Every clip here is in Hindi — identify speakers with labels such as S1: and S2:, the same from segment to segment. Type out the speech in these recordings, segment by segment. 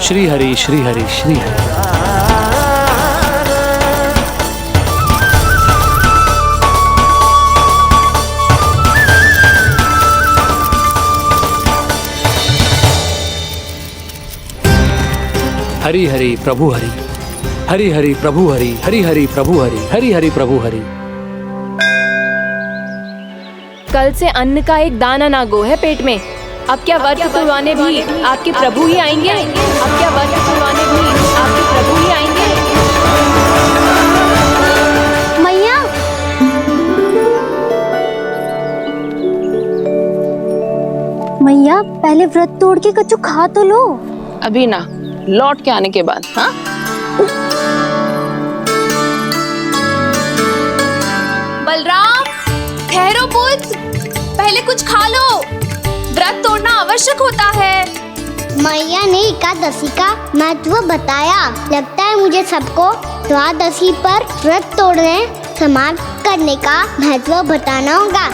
S1: श्री हरि श्री हरि श्री हरि। हरि हरि प्रभु हरि, हरि हरि प्रभु हरि, हरि हरि प्रभु हरि, हरि हरि प्रभु हरि।
S2: कल से अन्न का एक दाना ना गो है पेट में। अब क्या व्रत तुड़वाने भी आपके प्रभु ही आएंगे? अब क्या व्रत तुड़वाने भी आपके प्रभु ही आएंगे?
S3: मैया, मैया पहले व्रत तोड़ के कच्चू खा तो लो।
S4: अभी ना, लौट के आने के बाद। हाँ,
S2: बलराम, ठहरो पुत्र, पहले कुछ खा लो। व्रत तोड़ना आवश्यक होता है।
S3: मैया ने एकादशी का महत्व बताया। लगता है मुझे सबको द्वादशी पर व्रत तोड़ने समाप्त करने का महत्व बताना होगा।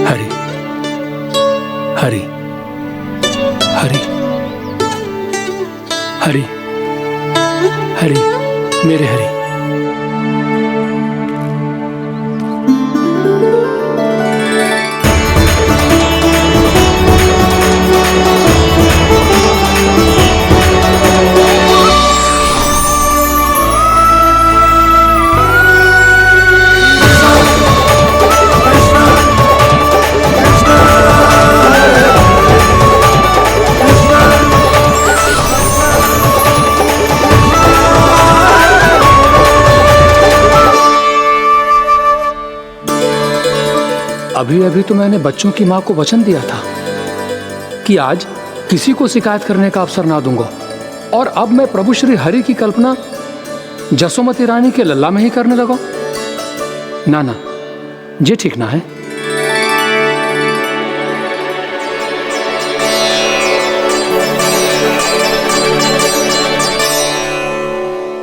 S1: हरि हरि हरि हरि हरि, मेरे हरि। अभी अभी तो मैंने बच्चों की माँ को वचन दिया था कि आज किसी को शिकायत करने का अवसर ना दूंगा, और अब मैं प्रभु श्री हरि की कल्पना जसोमती रानी के लल्ला में ही करने लगा। ना ना, ये ठीक ना है।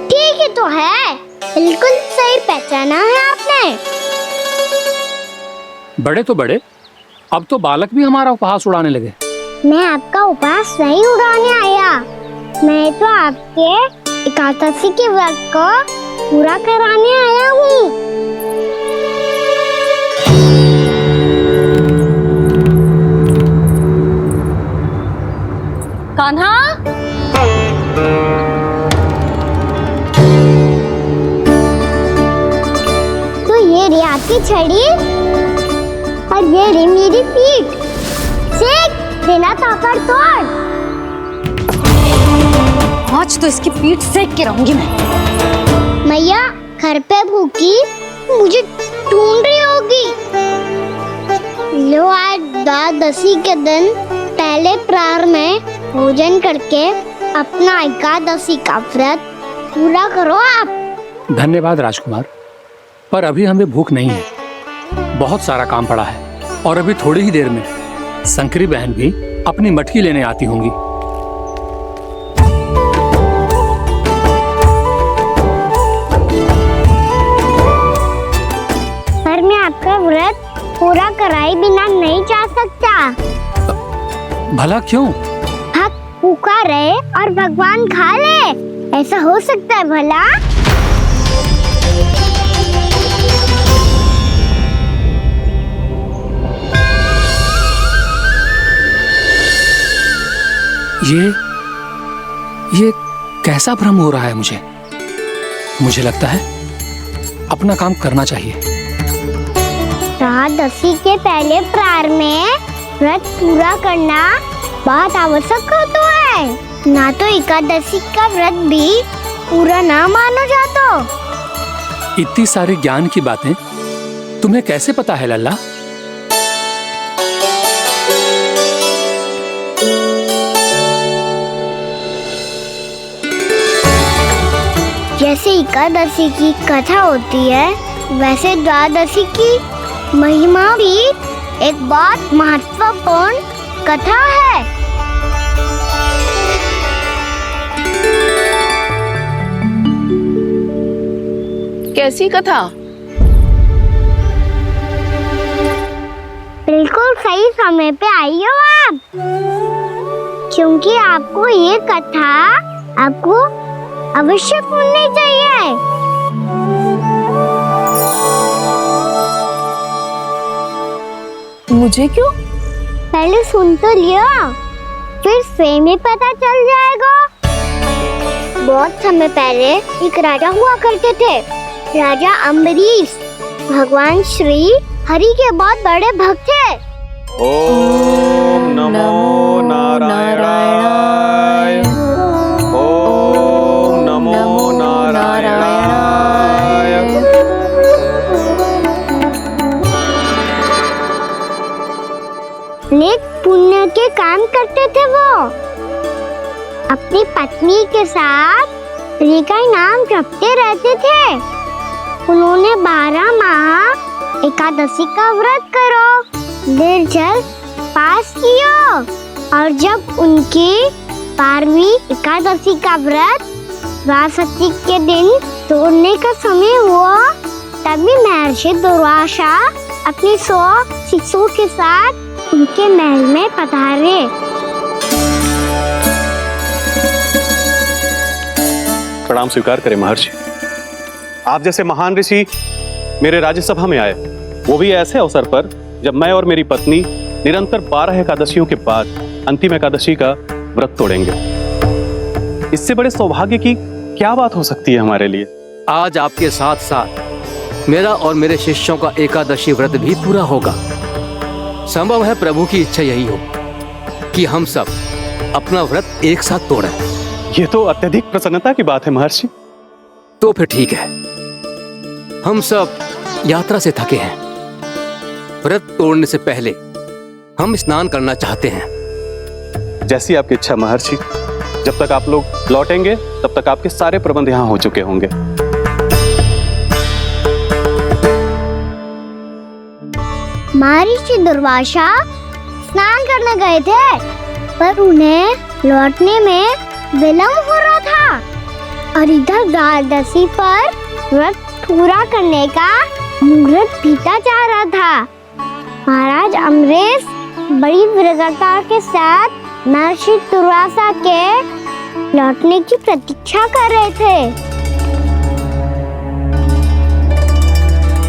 S3: ठीक ही तो है, बिल्कुल सही पहचाना है आपने।
S1: बड़े तो बड़े, अब तो बालक भी हमारा उपहास उड़ाने लगे।
S3: मैं आपका उपहास नहीं उड़ाने आया, मैं तो आपके एकादशी के व्रत को पूरा कराने आया हूँ।
S2: कान्हा,
S3: तो ये रे आपकी छड़ी और ये रे मेरी पीठ। सेक बिना ताकत तोड़।
S2: आज तो इसकी पीठ सेक के रहूंगी मैं।
S3: मैया घर पे भूखी मुझे ढूंढ रही होगी। लो, आज द्वादशी के दिन पहले प्रहर में भोजन करके अपना एकादशी का व्रत पूरा करो आप।
S1: धन्यवाद राजकुमार, पर अभी हमें भूख नहीं है। बहुत सारा काम पड़ा है, और अभी थोड़ी ही देर में शंकरी बहन भी अपनी मटकी लेने आती होंगी।
S3: पर मैं आपका व्रत पूरा कराए बिना नहीं जा सकता।
S1: भला क्यों?
S3: भक्त भूखा रहे और भगवान खा ले, ऐसा हो सकता है भला?
S1: ये कैसा भ्रम हो रहा है मुझे? मुझे लगता है अपना काम करना चाहिए।
S3: द्वादशी के पहले प्रहर में व्रत पूरा करना बहुत आवश्यक होता है। ना तो एकादशी का व्रत भी पूरा ना मानो जाता।
S1: इतनी सारी ज्ञान की बातें तुम्हें कैसे पता है लल्ला?
S3: जैसे एकादशी की कथा होती है, वैसे द्वादशी की महिमा भी एक बहुत महत्वपूर्ण कथा है।
S4: कैसी कथा?
S3: बिल्कुल सही समय पे आई हो आप। क्योंकि आपको ये कथा आपको अवश्य सुननी चाहिए।
S4: मुझे क्यों?
S3: पहले सुन तो लियो, फिर स्वयं ही पता चल जाएगा। बहुत समय पहले एक राजा हुआ करते थे, राजा अम्बरीश। भगवान श्री हरि के बहुत बड़े भक्त थे।
S5: ओम नमो नारायणाय। ओम नमो नारायणाय।
S3: नेक पुण्य के काम करते थे वो। अपनी पत्नी के साथ हरि का नाम जपते रहते थे। उन्होंने 12 माह एकादशी का व्रत करो निर्जल पास किया, और जब उनकी 12वीं एकादशी का व्रत द्वादशी के दिन तोड़ने का समय हुआ, तभी महर्षि दुर्वासा अपनी 100 शिष्यों के साथ उनके महल में पधारे।
S5: प्रणाम स्वीकार करें महर्षि। आप जैसे महान ऋषि मेरे राज्यसभा में आए, वो भी ऐसे अवसर पर जब मैं और मेरी पत्नी निरंतर 12 एकादशियों के बाद अंतिम एकादशी का व्रत तोड़ेंगे। इससे बड़े सौभाग्य की क्या बात हो सकती है हमारे लिए।
S6: आज आपके साथ साथ मेरा और मेरे शिष्यों का एकादशी व्रत भी पूरा होगा। संभव है प्रभु की इच्छा यही हो कि हम सब अपना व्रत एक साथ तोड़ें।
S5: ये तो अत्यधिक प्रसन्नता की बात है महर्षि।
S6: तो फिर ठीक है, हम सब यात्रा से थके हैं। व्रत तोड़ने से पहले हम स्नान करना चाहते हैं।
S5: जैसी आपकी इच्छा महर्षि। जब तक आप लोग लौटेंगे तब तक आपके सारे प्रबंध यहाँ हो चुके होंगे।
S3: महर्षि दुर्वासा स्नान करने गए थे, पर उन्हें लौटने में विलंब हो रहा था, और इधर द्वादशी पर व्रत पूरा करने का मुहूर्त बीता जा रहा था। महाराज अम्बरीश बड़ी विरक्ता के साथ महर्षि दुर्वासा के लौटने की प्रतीक्षा कर रहे थे।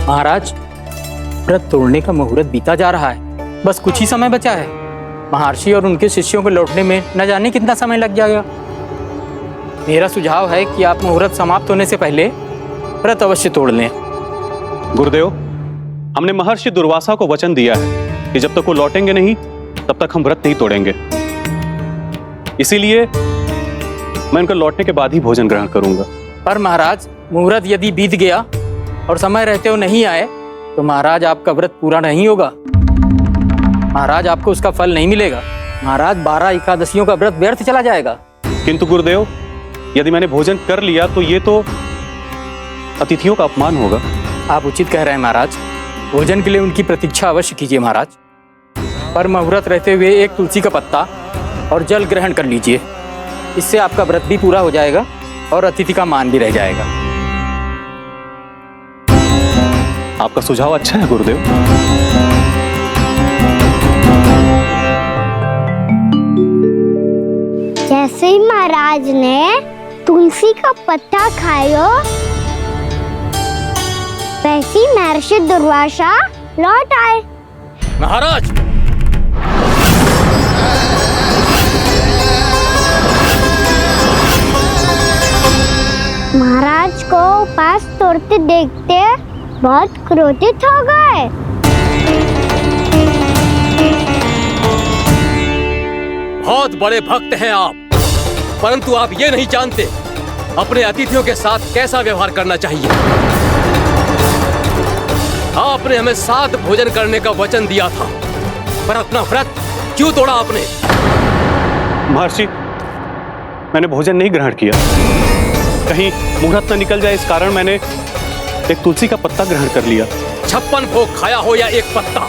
S7: महाराज, व्रत तोड़ने का मुहूर्त बीता जा रहा है। बस कुछ ही समय बचा है। महर्षि और उनके शिष्यों को लौटने में न जाने कितना समय लग जाएगा। मेरा सुझाव है कि आप मुहूर्त समाप्त होने से पहले व्रत अवश्य तोड़ लें।
S5: गुरुदेव, हमने महर्षि दुर्वासा को वचन दिया है कि जब तक वो लौटेंगे नहीं तब तक हम व्रत नहीं तोड़ेंगे। इसीलिए मैं उनके लौटने के बाद ही भोजन ग्रहण करूंगा।
S7: पर महाराज, मुहूर्त यदि बीत गया और समय रहते हो नहीं आए तो महाराज आपका व्रत पूरा नहीं होगा। महाराज, आपको उसका फल नहीं मिलेगा। महाराज, 12 एकादशियों का व्रत व्यर्थ चला जाएगा।
S5: किंतु गुरुदेव, यदि मैंने भोजन कर लिया तो ये तो अतिथियों का अपमान होगा।
S7: आप उचित कह रहे हैं महाराज। भोजन के लिए उनकी प्रतीक्षा अवश्य कीजिए महाराज। पर मुहूर्त रहते हुए एक तुलसी का पत्ता और जल ग्रहण कर लीजिए। इससे आपका व्रत भी पूरा हो जाएगा और अतिथि का मान भी रह जाएगा।
S5: आपका सुझाव अच्छा है गुरुदेव।
S3: जैसे ही महाराज ने तुलसी का पत्ता खाया, वैसे ही महर्षि दुर्वासा लौट आए।
S6: महाराज,
S3: महाराज को उपास तोड़ते देखते बहुत क्रोधित हो गए।
S6: बहुत बड़े भक्त हैं आप, परंतु आप ये नहीं जानते अपने अतिथियों के साथ कैसा व्यवहार करना चाहिए। आपने हमें साथ भोजन करने का वचन दिया था, पर अपना व्रत क्यों तोड़ा आपने?
S5: महर्षि, मैंने भोजन नहीं ग्रहण किया। कहीं मुहूर्त न निकल जाए इस कारण मैंने एक तुलसी का पत्ता ग्रहण कर लिया।
S6: 56 भोग खाया हो या एक पत्ता,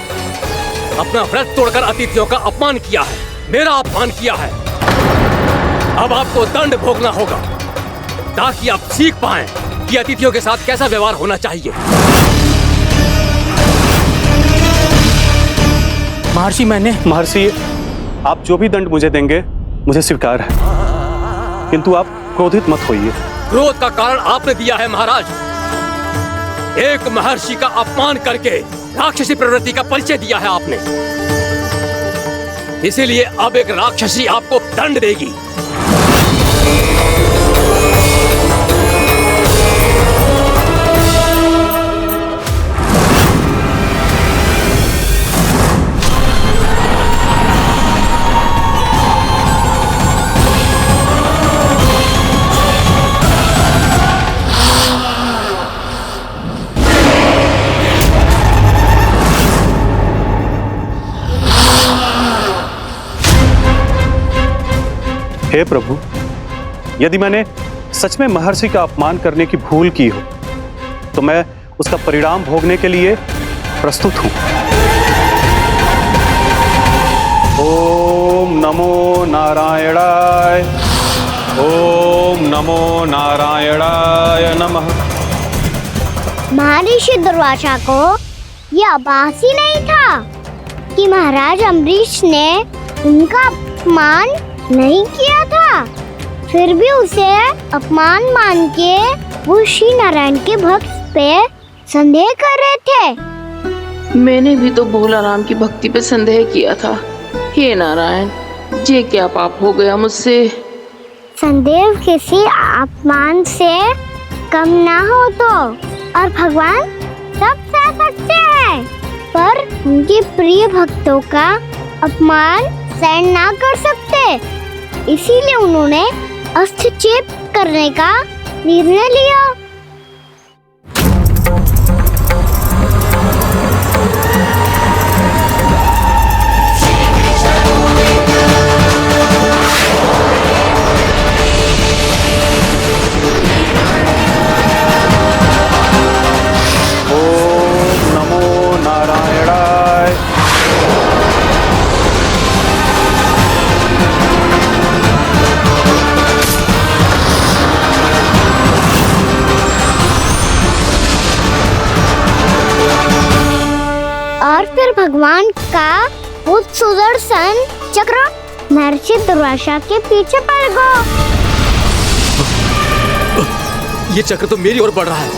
S6: अपना व्रत तोड़कर अतिथियों का अपमान किया है, मेरा अपमान किया है। अब आपको दंड भोगना होगा ताकि आप सीख पाएं कि अतिथियों के साथ कैसा व्यवहार होना चाहिए।
S7: महर्षि,
S5: महर्षि, आप जो भी दंड मुझे देंगे मुझे स्वीकार है, किंतु आप क्रोधित मत होइए।
S6: क्रोध का कारण आपने दिया है महाराज। एक महर्षि का अपमान करके राक्षसी प्रवृत्ति का परिचय दिया है आपने, इसीलिए अब एक राक्षसी आपको दंड देगी।
S5: हे प्रभु, यदि मैंने सच में महर्षि का अपमान करने की भूल की हो तो मैं उसका परिणाम भोगने के लिए प्रस्तुत हूं। ओम नमो नारायणाय, ओम नमो नारायणाय नमः।
S3: महर्षि दुर्वासा को यह आभास ही नहीं था कि महाराज अम्बरीश ने उनका अपमान नहीं किया था, फिर भी उसे अपमान मान के वो श्री नारायण के भक्त पे संदेह कर रहे थे।
S4: मैंने भी तो भोला राम की भक्ति पे संदेह किया था। हे नारायण, ये क्या पाप हो गया मुझसे।
S3: संदेह किसी अपमान से कम ना हो तो, और भगवान सब सह सकते हैं, पर उनके प्रिय भक्तों का अपमान सहन ना कर सकते, इसीलिए उन्होंने हस्तक्षेप करने का निर्णय लिया।
S5: ओम नमो नारायणाय।
S3: और फिर भगवान का वो सुदर्शन चक्र महर्षि दुर्वासा के पीछे पड़ गया।
S6: ये चक्र तो मेरी ओर बढ़ रहा है।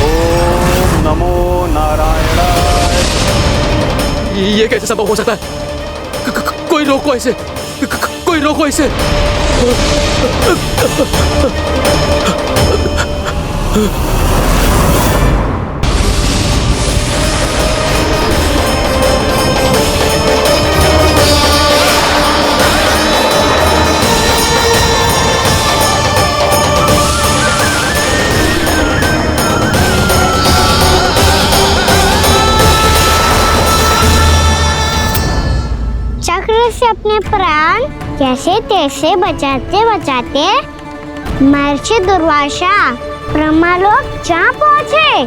S5: ओम नमो नारायणाय।
S6: ये कैसे संभव हो सकता है? कोई रोको इसे, कोई रोको इसे।
S3: चक्र से अपने प्राण कैसे तैसे बचाते बचाते महर्षि दुर्वासा ब्रह्मलोक जा पहुँचे।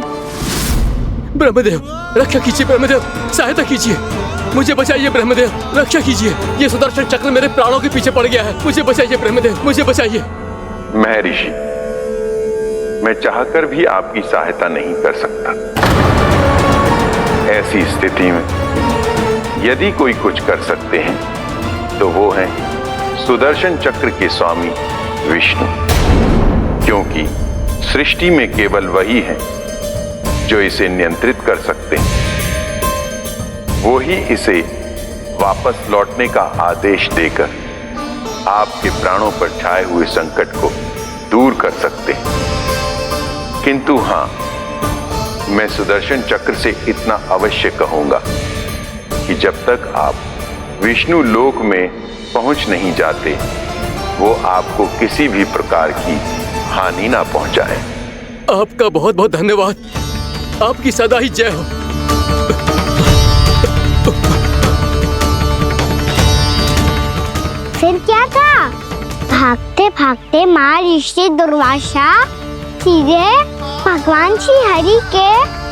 S6: ब्रह्मदेव, रक्षा कीजिए ब्रह्मदेव, सहायता कीजिए, मुझे बचाइए ब्रह्मदेव, रक्षा कीजिए। ये सुदर्शन चक्र मेरे प्राणों के पीछे पड़ गया है, मुझे बचाइए ब्रह्मदेव, मुझे बचाइए।
S8: महर्षि, मैं चाहकर भी आपकी सहायता नहीं कर सकता। ऐसी स्थिति में यदि कोई कुछ कर सकते हैं तो वो है सुदर्शन चक्र के स्वामी विष्णु, क्योंकि सृष्टि में केवल वही है जो इसे नियंत्रित कर सकते हैं। वो ही इसे वापस लौटने का आदेश देकर आपके प्राणों पर छाए हुए संकट को दूर कर सकते हैं। किंतु हां, मैं सुदर्शन चक्र से इतना अवश्य कहूंगा कि जब तक आप विष्णु लोक में पहुंच नहीं जाते, वो आपको किसी भी प्रकार की हानि ना पहुंचाए।
S6: आपका बहुत बहुत धन्यवाद, आपकी सदा ही जय हो।
S3: फिर क्या था? भागते भागते महर्षि दुर्वासा सीधे भगवान श्री हरि के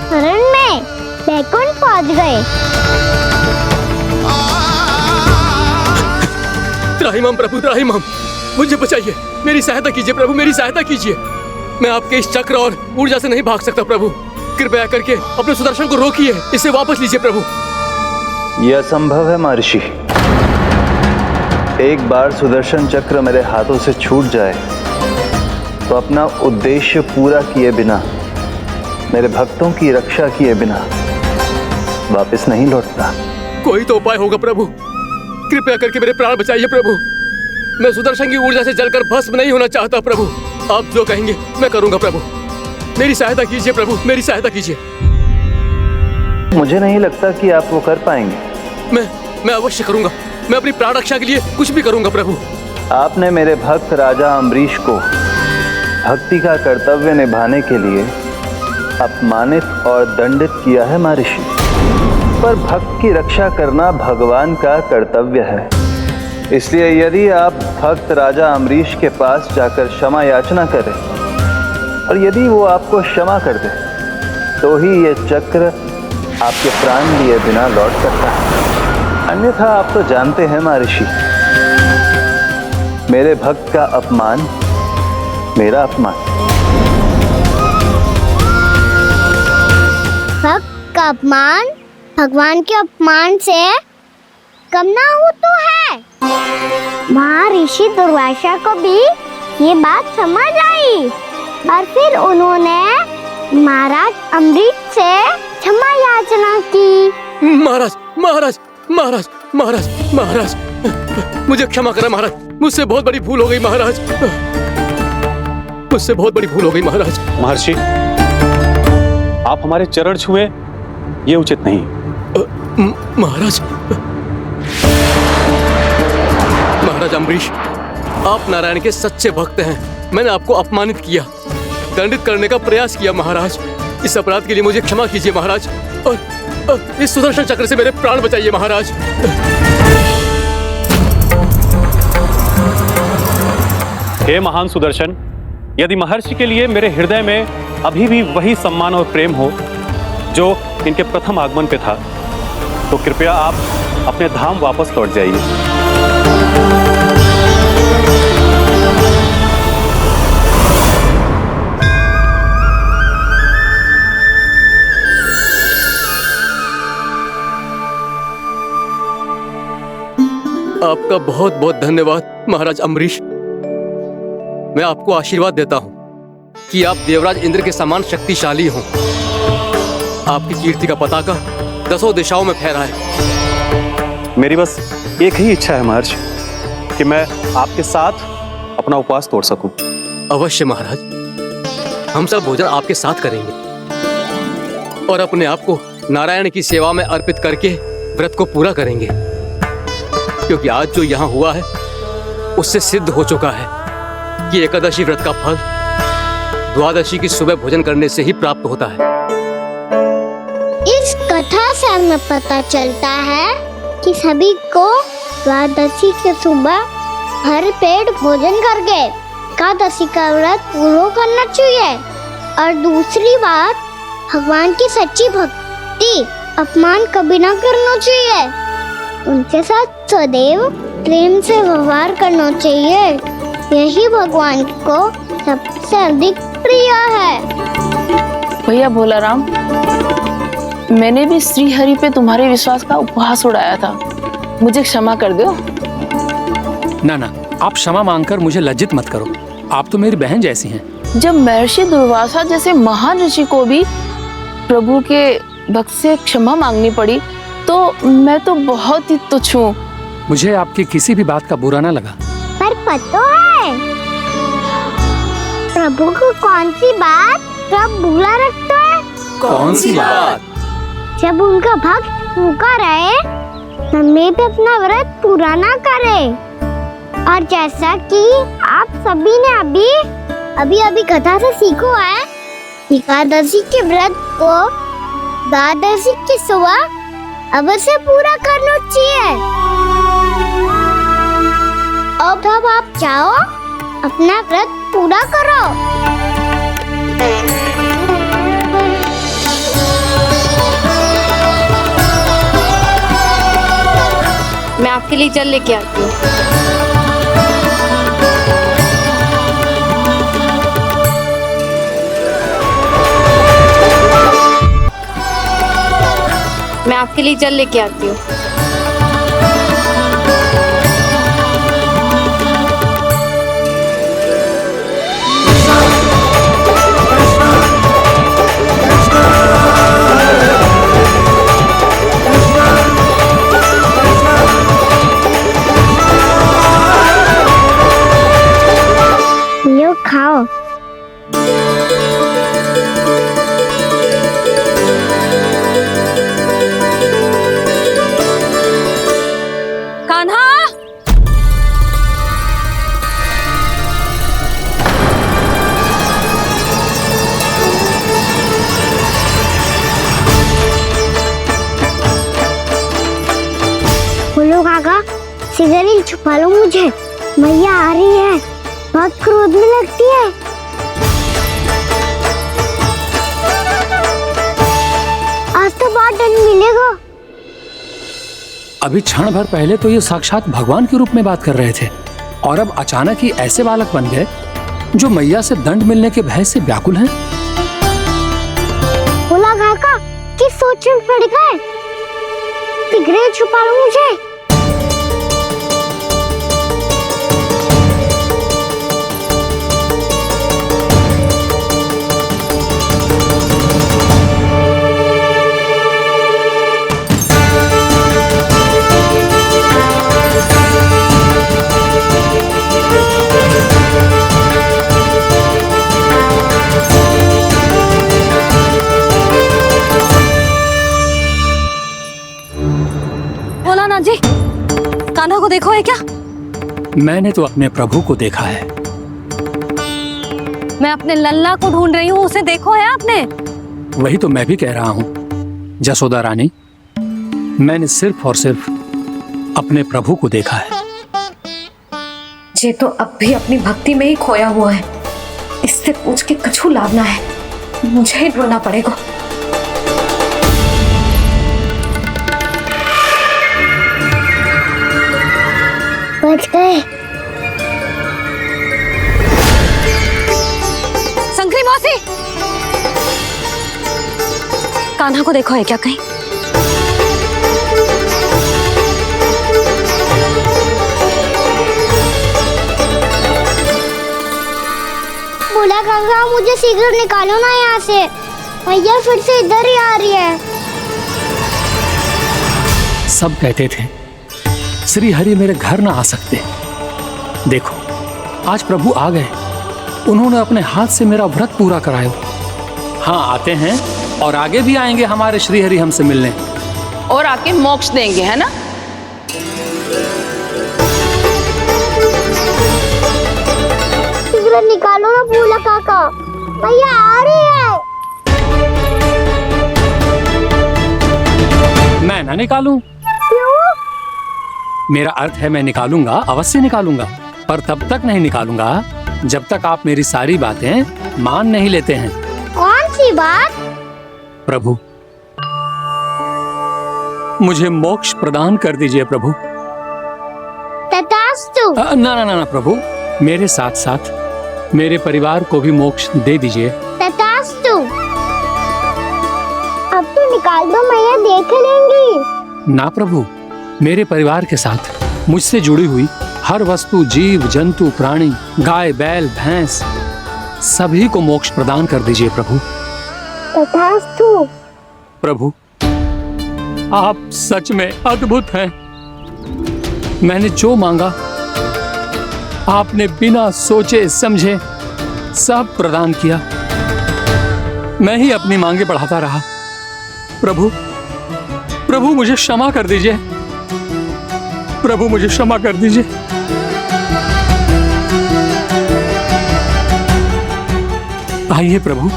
S3: शरण में बैकुंठ पहुंच गए।
S6: त्राहिमाम प्रभु, त्राहिमाम, मुझे बचाइए, मेरी सहायता कीजिए प्रभु, मेरी सहायता कीजिए। मैं आपके इस चक्र और ऊर्जा से नहीं भाग सकता प्रभु, कृपया करके अपने सुदर्शन को रोकिए, इसे वापस लीजिए प्रभु।
S9: यह संभव है महर्षि, एक बार सुदर्शन चक्र मेरे हाथों से छूट जाए तो अपना उद्देश्य पूरा किए बिना, मेरे भक्तों की रक्षा किए बिना वापस नहीं लौटता।
S6: कोई तो उपाय होगा प्रभु, कृपया करके मेरे प्राण बचाइए प्रभु। मैं सुदर्शन की ऊर्जा से जलकर भस्म नहीं होना चाहता प्रभु। आप जो कहेंगे मैं करूंगा प्रभु। मेरी सहायता कीजिए प्रभु, मेरी सहायता कीजिए।
S9: मुझे नहीं लगता कि आप वो कर पाएंगे।
S6: मैं अवश्य करूंगा। मैं अपनी प्राण रक्षा के लिए कुछ भी करूंगा प्रभु।
S9: आपने मेरे भक्त राजा अम्बरीश को भक्ति का कर्तव्य निभाने के लिए अपमानित और दंडित किया है महर्षि, पर भक्त की रक्षा करना भगवान का कर्तव्य है। इसलिए यदि आप भक्त राजा अम्बरीश के पास जाकर क्षमा याचना करें और यदि वो आपको क्षमा कर दे तो ही ये चक्र आपके प्राण लिए बिना लौट सकता है। अन्यथा आप तो जानते हैं महर्षि, मेरे भक्त का अपमान मेरा अपमान।
S3: भक्त का अपमान भगवान के अपमान से कम ना हो तो है। महर्षि दुर्वासा को भी ये बात समझ आई और फिर उन्होंने महाराज अम्बरीश से क्षमा याचना की।
S6: महाराज महाराज महाराज महाराज महाराज मुझे क्षमा करें महाराज, मुझसे बहुत बड़ी भूल हो गई महाराज, मुझसे बहुत बड़ी भूल हो गई महाराज।
S5: महर्षि, आप हमारे चरण छुए ये उचित नहीं।
S6: महाराज महाराज अम्बरीश, आप नारायण के सच्चे भक्त हैं। मैंने आपको अपमानित किया, दंडित करने का प्रयास किया महाराज। इस अपराध के लिए मुझे क्षमा कीजिए महाराज, और इस सुदर्शन चक्र से मेरे प्राण बचाइए महाराज।
S5: हे महान सुदर्शन, यदि महर्षि के लिए मेरे हृदय में अभी भी वही सम्मान और प्रेम हो जो इनके प्रथम आगमन पे था, तो कृपया आप अपने धाम वापस लौट जाइए।
S6: आपका बहुत बहुत धन्यवाद महाराज अम्बरीश। मैं आपको आशीर्वाद देता हूं कि आप देवराज इंद्र के समान शक्तिशाली हों। आपकी कीर्ति का पताका 10 दिशाओं में फहराए।
S5: मेरी बस एक ही इच्छा है महर्षि, कि मैं आपके साथ अपना उपवास तोड़ सकूं।
S6: अवश्य महाराज, हम सब भोजन आपके साथ करेंगे और अपने आप को नारायण की सेवा में अर्पित करके व्रत को पूरा करेंगे, क्योंकि आज जो यहाँ हुआ है उससे सिद्ध हो चुका है कि एकादशी व्रत का फल द्वादशी की सुबह भोजन करने से ही प्राप्त होता है।
S3: इस कथा से हमें पता चलता है कि सभी को द्वादशी के सुबह भर पेट भोजन करके एकादशी का व्रत पूरा करना चाहिए। और दूसरी बात, भगवान की सच्ची भक्ति अपमान कभी ना करना चाहिए। उनके साथ सदैव प्रेम से व्यवहार करना चाहिए। यही भगवान को सबसे अधिक प्रिय है।
S10: भैया भोलाराम, मैंने भी श्री हरि पे तुम्हारे विश्वास का उपहास उड़ाया था, मुझे क्षमा कर दो।
S1: ना ना, आप क्षमा मांगकर मुझे लज्जित मत करो, आप तो मेरी बहन जैसी हैं।
S10: जब महर्षि दुर्वासा जैसे महान ऋषि को भी प्रभु के भक्त से क्षमा मांगनी पड़ी, तो मैं तो बहुत ही तुच्छ हूँ।
S1: मुझे आपकी किसी भी बात का बुरा ना लगा।
S3: पर पता है प्रभु को कौन सी बात कब बुरा रखता है?
S6: कौन सी बात?
S3: जब उनका भक्त भूखा रहे, हमें भी अपना व्रत पूरा ना करे। और जैसा कि आप सभी ने अभी कथा से सीखो है, एकादशी के व्रत को द्वादशी की सुबह अवश्य पूरा करना चाहिए। अब आप जाओ, अपना व्रत पूरा करो।
S2: मैं आपके लिए जल लेके आती हूँ। मैं आपके लिए जल लेके आती हूँ।
S3: सिगरेट छुपा लो मुझे, मैया आ रही है, बहुत क्रोध में लगती है। आज तो बहुत दंड मिलेगा।
S1: अभी क्षण भर पहले तो ये साक्षात भगवान के रूप में बात कर रहे थे और अब अचानक ही ऐसे बालक बन गए जो मैया से दंड मिलने के भय से व्याकुल हैं।
S3: बोला काका किस सोच में पड़ गए? सिगरेट छुपा लो मुझे।
S11: जी, कान्हा को देखो है क्या?
S1: मैंने तो अपने प्रभु को देखा है।
S11: मैं अपने लल्ला को ढूंढ रही हूँ, उसे देखो है आपने?
S1: वही तो मैं भी कह रहा हूँ जसोदा रानी, मैंने सिर्फ और सिर्फ अपने प्रभु को देखा है।
S11: ये तो अब भी अपनी भक्ति में ही खोया हुआ है, इससे पूछ के कछु लाभ ना है, मुझे ही ढूंढना पड़ेगा।
S3: बच गए।
S11: शंकरी मौसी, कान्हा को देखो है क्या कहीं?
S3: बोला काका मुझे सिगरेट निकालो ना यहाँ से, भैया फिर से इधर ही आ रही है।
S1: सब कहते थे श्री हरि मेरे घर ना आ सकते। देखो आज प्रभु आ गए, उन्होंने अपने हाथ से मेरा व्रत पूरा कराया। हाँ आते हैं और आगे भी आएंगे हमारे श्री हरि हमसे मिलने
S10: और आके मोक्ष देंगे, है ना?
S3: सिगरेट निकालो ना बोला काका, भैया आ रही है।
S1: मैं ना निकालूं? मेरा अर्थ है मैं निकालूंगा, अवश्य निकालूंगा, पर तब तक नहीं निकालूंगा जब तक आप मेरी सारी बातें मान नहीं लेते हैं।
S3: कौन सी बात?
S1: प्रभु मुझे मोक्ष प्रदान कर दीजिए प्रभु।
S3: तथास्तु।
S1: ना ना ना ना प्रभु, मेरे साथ साथ मेरे परिवार को भी मोक्ष दे दीजिए।
S3: तथास्तु। अब तो निकाल दो, मैया देख लेंगी।
S1: ना प्रभु, मेरे परिवार के साथ मुझसे जुड़ी हुई हर वस्तु, जीव जंतु, प्राणी, गाय बैल भैंस, सभी को मोक्ष प्रदान कर दीजिए प्रभु।
S3: तथास्तु।
S1: प्रभु आप सच में अद्भुत हैं। मैंने जो मांगा आपने बिना सोचे समझे सब प्रदान किया। मैं ही अपनी मांगे बढ़ाता रहा। प्रभु प्रभु मुझे क्षमा कर दीजिए, प्रभु मुझे क्षमा कर दीजिए। आइए प्रभु।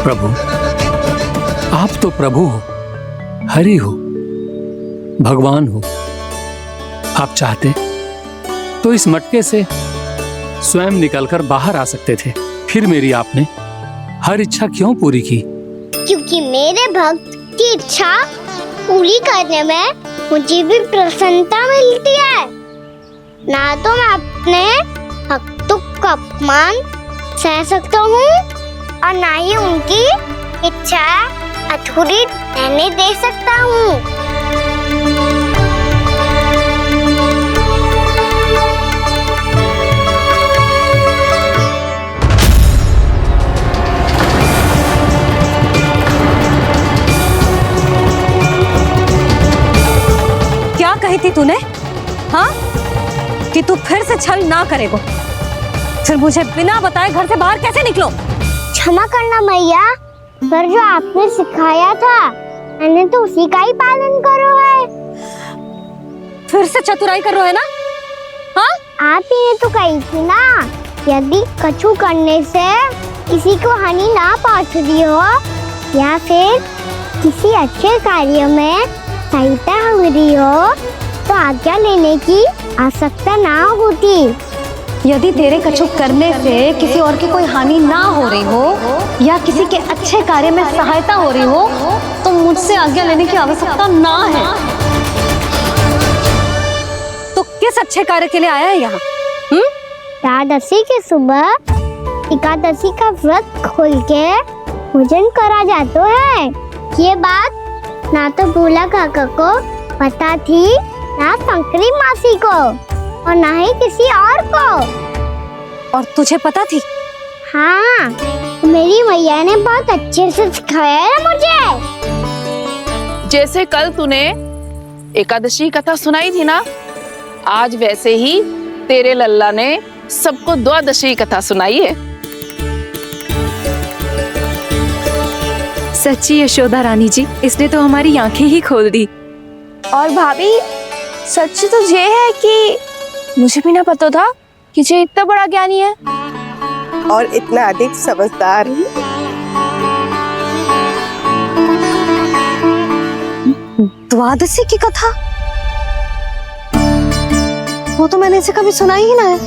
S1: प्रभु आप तो प्रभु हो, हरि हो, भगवान हो। आप चाहते तो इस मटके से स्वयं निकलकर बाहर आ सकते थे, फिर मेरी आपने हर इच्छा क्यों पूरी की?
S3: क्योंकि मेरे भक्त की इच्छा पूरी करने में मुझे भी प्रसन्नता मिलती है। ना तो मैं अपने भक्तों का अपमान सह सकता हूँ और ना ही उनकी इच्छा अधूरी रहने दे सकता हूँ।
S11: क्या कही थी तूने? हाँ, कि तू फिर से छल ना करेगा। फिर मुझे बिना बताए घर से बाहर कैसे निकलो?
S3: क्षमा करना मैया, पर जो आपने सिखाया था मैंने तो उसी का ही पालन करो है।
S11: फिर से चतुराई कर रहे हो है ना? हाँ,
S3: आप ही ने तो कही थी ना, यदि कछु करने से किसी को हानि ना पहुंचती हो या फिर किसी अच्छे कार्य में सहायता हो रही हो तो आज्ञा लेने की आवश्यकता ना होती।
S11: यदि तेरे कछु करने से किसी और की कोई हानि ना हो रही हो या किसी के अच्छे कार्य में सहायता हो रही हो तो मुझसे आज्ञा लेने की आवश्यकता ना है। तो किस अच्छे कार्य के लिए आया है यहाँ?
S3: एकादशी की सुबह एकादशी का व्रत खोल के भोजन करा जाता है। ये बात ना तो भोला काका को पता थी, ना शंकरी मासी को और ना ही किसी और को।
S11: और तुझे पता थी?
S3: हाँ, मेरी मैया ने बहुत अच्छे से सिखाया है मुझे।
S10: जैसे कल तूने एकादशी कथा सुनाई थी ना, आज वैसे ही तेरे लल्ला ने सबको द्वादशी कथा सुनाई है।
S2: सच्ची यशोदा रानी जी, इसने तो हमारी आंखें ही खोल दी।
S10: और भाभी, सच तो ये है कि मुझे भी ना पता था कि ये इतना बड़ा ज्ञानी है
S12: और इतना अधिक समझदार।
S11: द्वादशी की कथा? वो तो मैंने इसे कभी सुना ही ना है।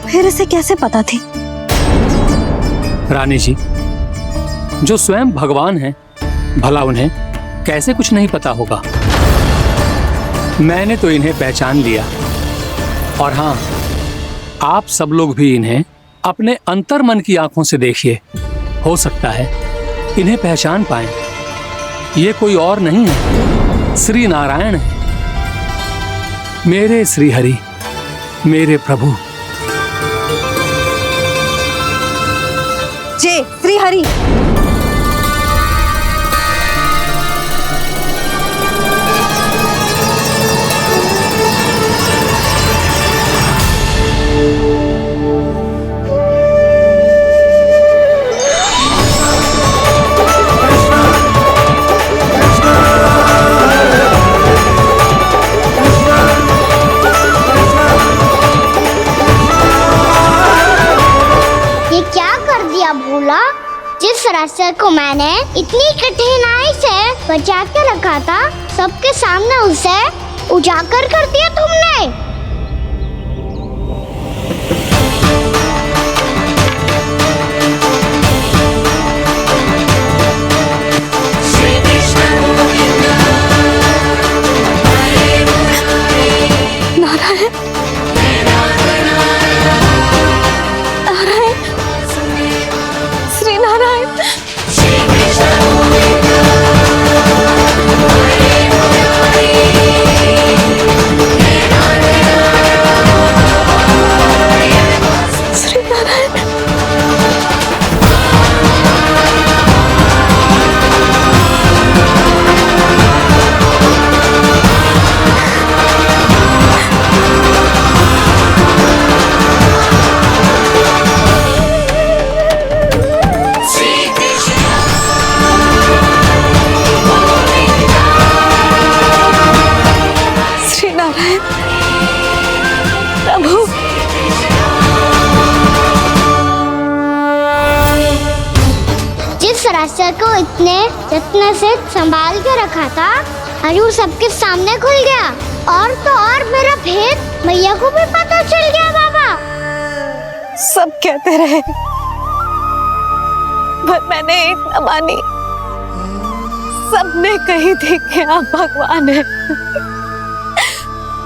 S11: फिर इसे कैसे पता थी?
S1: रानी जी, जो स्वयं भगवान हैं, भला उन्हें कैसे कुछ नहीं पता होगा। मैंने तो इन्हें पहचान लिया, और हाँ, आप सब लोग भी इन्हें अपने अंतर मन की आंखों से देखिए, हो सकता है इन्हें पहचान पाएं। ये कोई और नहीं है, श्री नारायण है, मेरे श्री हरि, मेरे प्रभु।
S11: जय श्री हरि।
S3: भोला, जिस रास्ते को मैंने इतनी कठिनाई से बचा के रखा था, सबके सामने उसे उजागर कर दिया तुमने। को इतने यत्न से संभाल के रखा था, अजूर सबके सामने खुल गया। और तो और मेरा भेद मैया को भी पता चल गया। बाबा
S11: सब कहते रहे, पर मैंने एक न मानी। सबने कही थी कि आप भगवान हैं,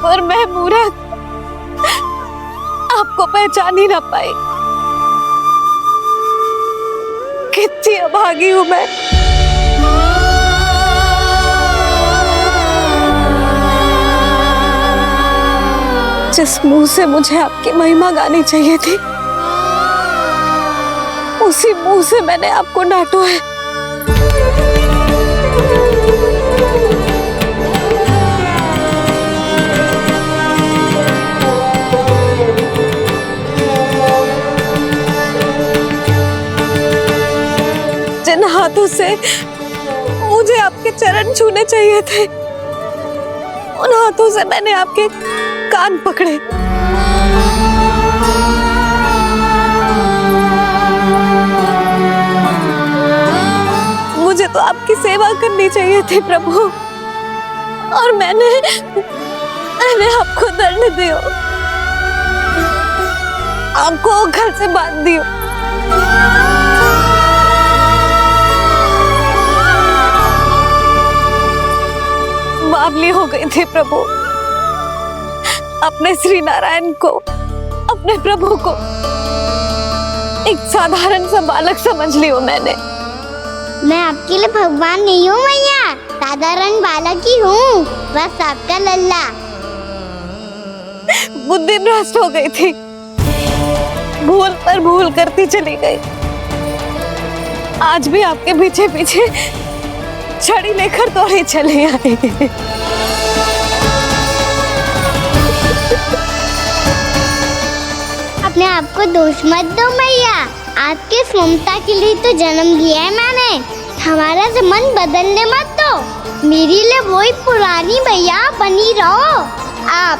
S11: पर मैं मूर्ख आपको पहचान ही ना पाई। कितनी अभागी हूं मैं। जिस मुंह से मुझे आपकी महिमा गानी चाहिए थी, उसी मुंह से मैंने आपको डांटा है। जिन हाथों से मुझे आपके चरण छूने चाहिए थे, हाथों से मैंने आपके कान पकड़े। मुझे तो आपकी सेवा करनी चाहिए थी प्रभु, और मैंने आपको दंड दियो, आपको घर से बांध दियो। बावली हो गई थी प्रभु, अपने श्री नारायण को, अपने प्रभु को एक साधारण सा बालक समझ लियो मैंने।
S3: मैं आपके लिए भगवान नहीं हूँ मैया, साधारण बालक ही हूँ, बस आपका लल्ला।
S11: बुद्धि भ्रष्ट हो गई थी, भूल पर भूल करती चली गई। आज भी आपके पीछे पीछे छड़ी लेकर दौड़ी चली आई।
S3: अपने आप को दोष मत दो मैया, आपके ममता के लिए तो जन्म लिया है मैंने। हमारा से मन बदलने मत दो, मेरे लिए वही पुरानी मैया बनी रहो आप,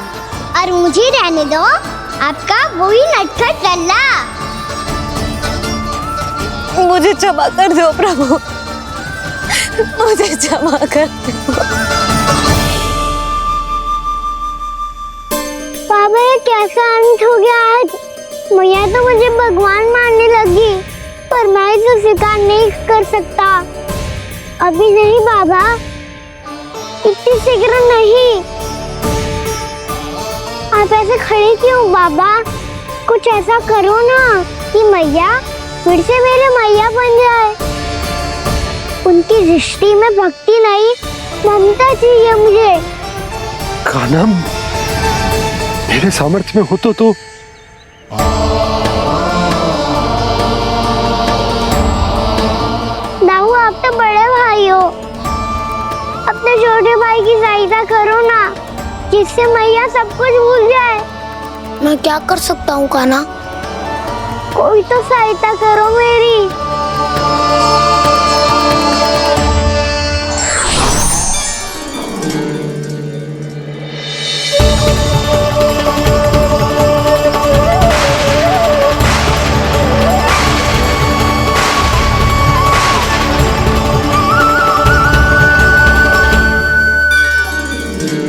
S3: और मुझे रहने दो आपका वही नटखट लल्ला।
S11: मुझे क्षमा कर दो प्रभु, मुझे क्षमा कर दो।
S3: बाबा ये कैसा अंत हो गया आज? मैया तो मुझे भगवान मानने लगी, पर मैं इसे स्वीकार नहीं कर सकता। अभी नहीं बाबा, इतनी शीघ्र नहीं। आप ऐसे खड़े क्यों बाबा? कुछ ऐसा करो ना कि मैया फिर से मेरे मैया बन जाए। उनकी दृष्टि में भक्ति नहीं, ममता चाहिए मुझे।
S13: कान्हा, मेरे सामर्थ्य में हो तो
S3: दाऊ, आप तो बड़े भाई हो, अपने छोटे भाई की सहायता करो ना, जिससे मैया सब कुछ भूल जाए। मैं क्या कर सकता हूँ कान्हा? कोई तो सहायता करो मेरी।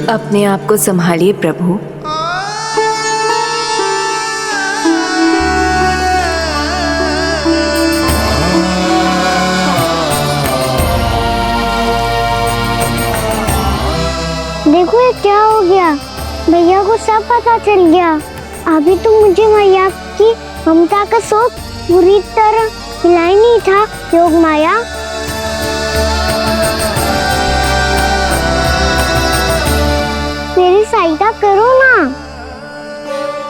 S2: अपने आप को संभालिए प्रभु।
S3: देखो ये क्या हो गया, भैया को सब पता चल गया। अभी तो मुझे मैया की ममता का शौक पूरी तरह मिला ही नहीं था। योग माया, मेरी सहायता करो ना।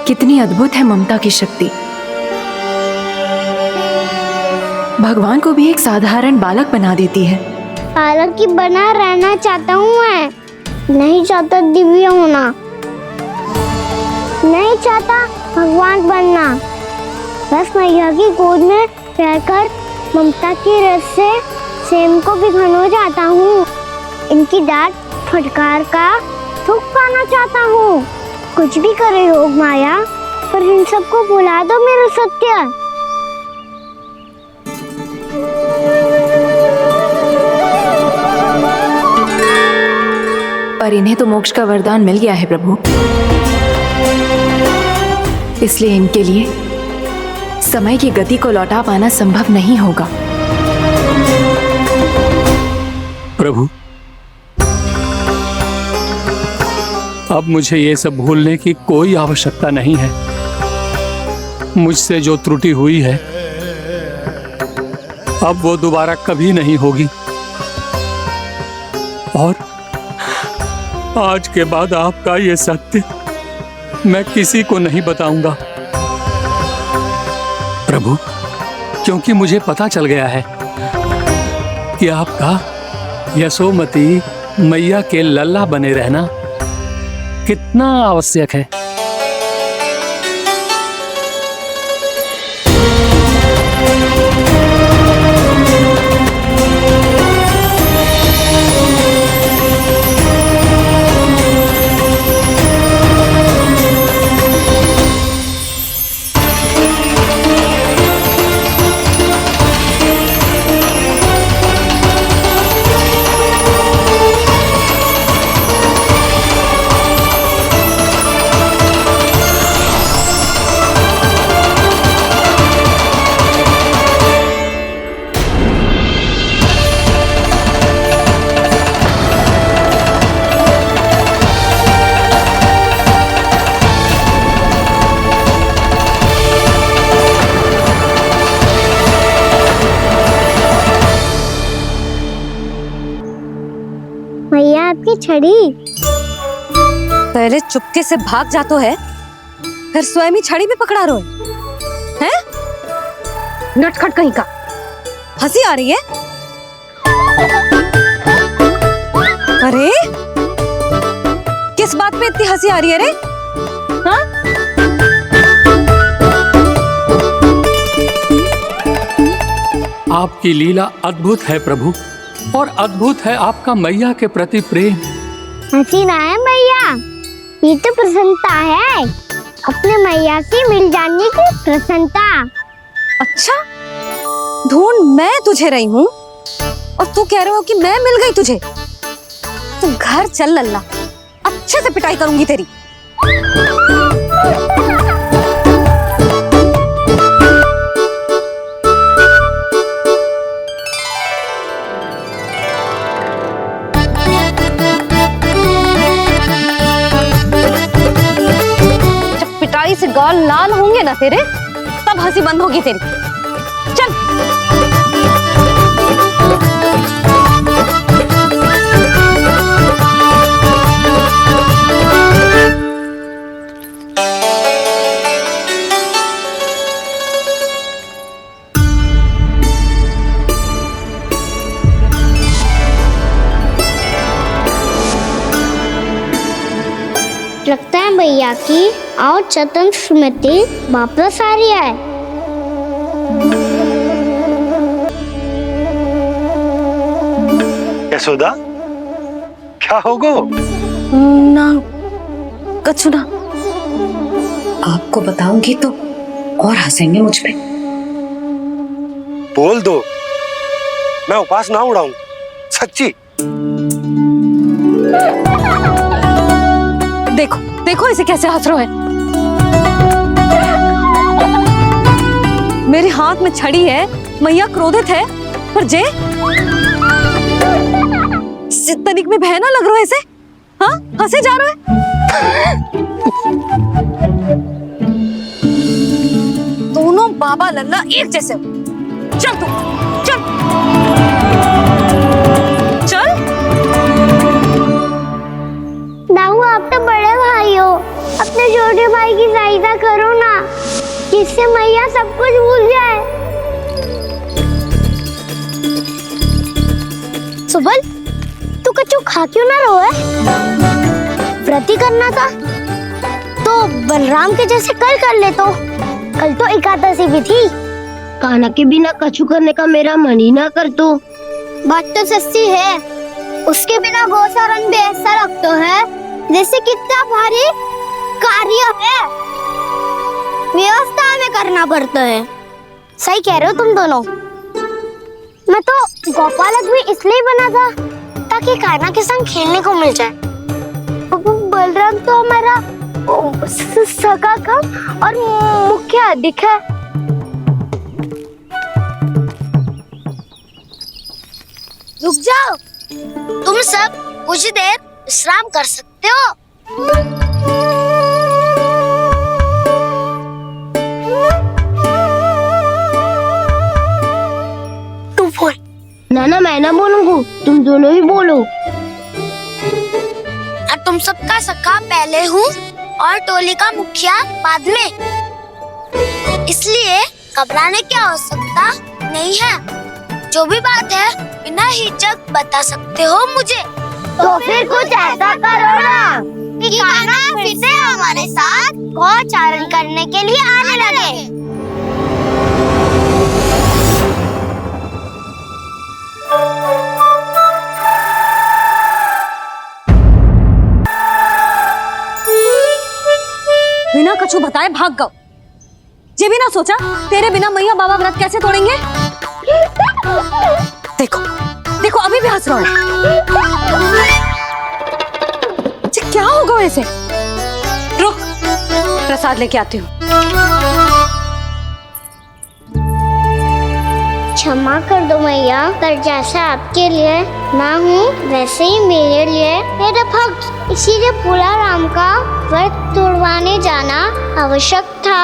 S2: कितनी अद्भुत है ममता की शक्ति। भगवान को भी एक साधारण बालक बना देती है।
S3: बालक की बना रहना चाहता हूँ मैं, नहीं चाहता दिव्य होना, नहीं चाहता भगवान बनना। बस मैया की गोद में रहकर ममता की रस से सेम को भिगोना चाहता हूँ। इनकी डांट फटकार का सुख पाना चाहता हूँ। कुछ भी करे योग माया, पर इन सबको भुला दो मेरा सत्य।
S2: पर इन्हें तो मोक्ष का वरदान मिल गया है प्रभु, इसलिए इनके लिए समय की गति को लौटा पाना संभव नहीं होगा।
S1: प्रभु, अब मुझे ये सब भूलने की कोई आवश्यकता नहीं है। मुझसे जो त्रुटि हुई है अब वो दोबारा कभी नहीं होगी, और आज के बाद आपका ये सत्य मैं किसी को नहीं बताऊंगा प्रभु, क्योंकि मुझे पता चल गया है कि आपका यशोमती मैया के लल्ला बने रहना कितना आवश्यक है।
S3: छड़ी।
S11: पहले चुपके से भाग जातो है, फिर स्वयं ही छड़ी भी पकड़ा रो है? नटखट कहीं का। हंसी आ रही है? अरे किस बात पे इतनी हंसी आ रही है रे? हाँ?
S1: आपकी लीला अद्भुत है प्रभु, और अद्भुत है आपका मैया के प्रति प्रेम।
S3: हंसी ना है मैया, ये तो प्रसन्नता है, अपने मैया से मिल जाने की प्रसन्नता।
S11: अच्छा, ढूंढ मैं तुझे रही हूँ और तू कह रहे हो कि मैं मिल गई तुझे। तू घर चल लल्ला, अच्छे से पिटाई करूंगी तेरी। जब पिटाई से गाल लाल होंगे ना तेरे, तब हंसी बंद होगी तेरी। चल।
S3: लगता है भैया की और चतन स्मृति वापस आ रही है।
S13: यशोदा, क्या होगो?
S11: ना कछु ना।
S14: आपको बताऊंगी तो और हंसेंगे मुझ पे।
S13: बोल दो, मैं उपास ना उड़ाऊं, सच्ची।
S11: देखो देखो इसे कैसे हंस रहा है। मेरे हाथ में छड़ी है, मैया क्रोधित है, पर जे तनिक में बहना लग रहा है इसे। हाँ, हंसे जा रहा है। दोनों बाबा लल्ला एक जैसे हो। चल तू, चल चल।
S3: दाऊ, आप तो बड़े भाई हो, अपने छोटे भाई की सहायता करो ना, जिससे मैया सब कुछ भूल जाए। सुबल, तू कच्चू खा क्यों ना रो है? व्रत ही करना था तो बलराम के जैसे कल कर ले। तो कल तो एकादशी भी थी।
S15: कान्हा के बिना कछु करने का मेरा मन ही ना कर। तो
S3: बात तो सच्ची है, उसके बिना गोचारण भी ऐसा लगता है जैसे कितना भारी कार्य है, व्यवस्था में करना पड़ता है। सही कह रहे हो तुम दोनों। मैं तो गोपालक भी इसलिए बना था ताकि कान्हा के संग खेलने को मिल जाए। बलराम तो हमारा सगा काम और मुख्य अधिक है। रुक जाओ, तुम सब कुछ देर विश्राम कर सकते हो।
S15: तू बोल। ना मैं ना बोलूंगा, तुम दोनों ही बोलो।
S3: और तुम सबका सखा पहले हूँ और टोली का मुखिया बाद में, इसलिए घबराने की आवश्यकता नहीं है। जो भी बात है बिना हिचक बता सकते हो मुझे।
S15: तो फिर कुछ ऐसा करो ना
S3: कि कान्हा फिर से हमारे साथ गोचारण करने के लिए आने लगे।
S11: बिना कछु बताए भाग गओ। ये भी ना सोचा तेरे बिना मैया बाबा व्रत कैसे तोड़ेंगे। देखो देखो अभी भी हंस रहा है। क्या होगा वैसे? रुक, प्रसाद लेके आती हूँ।
S3: क्षमा कर दो मैया, पर जैसा आपके लिए ना हूँ वैसे ही मेरे लिए मेरा भक्त, इसीलिए भोला राम का व्रत तोड़वाने जाना आवश्यक था।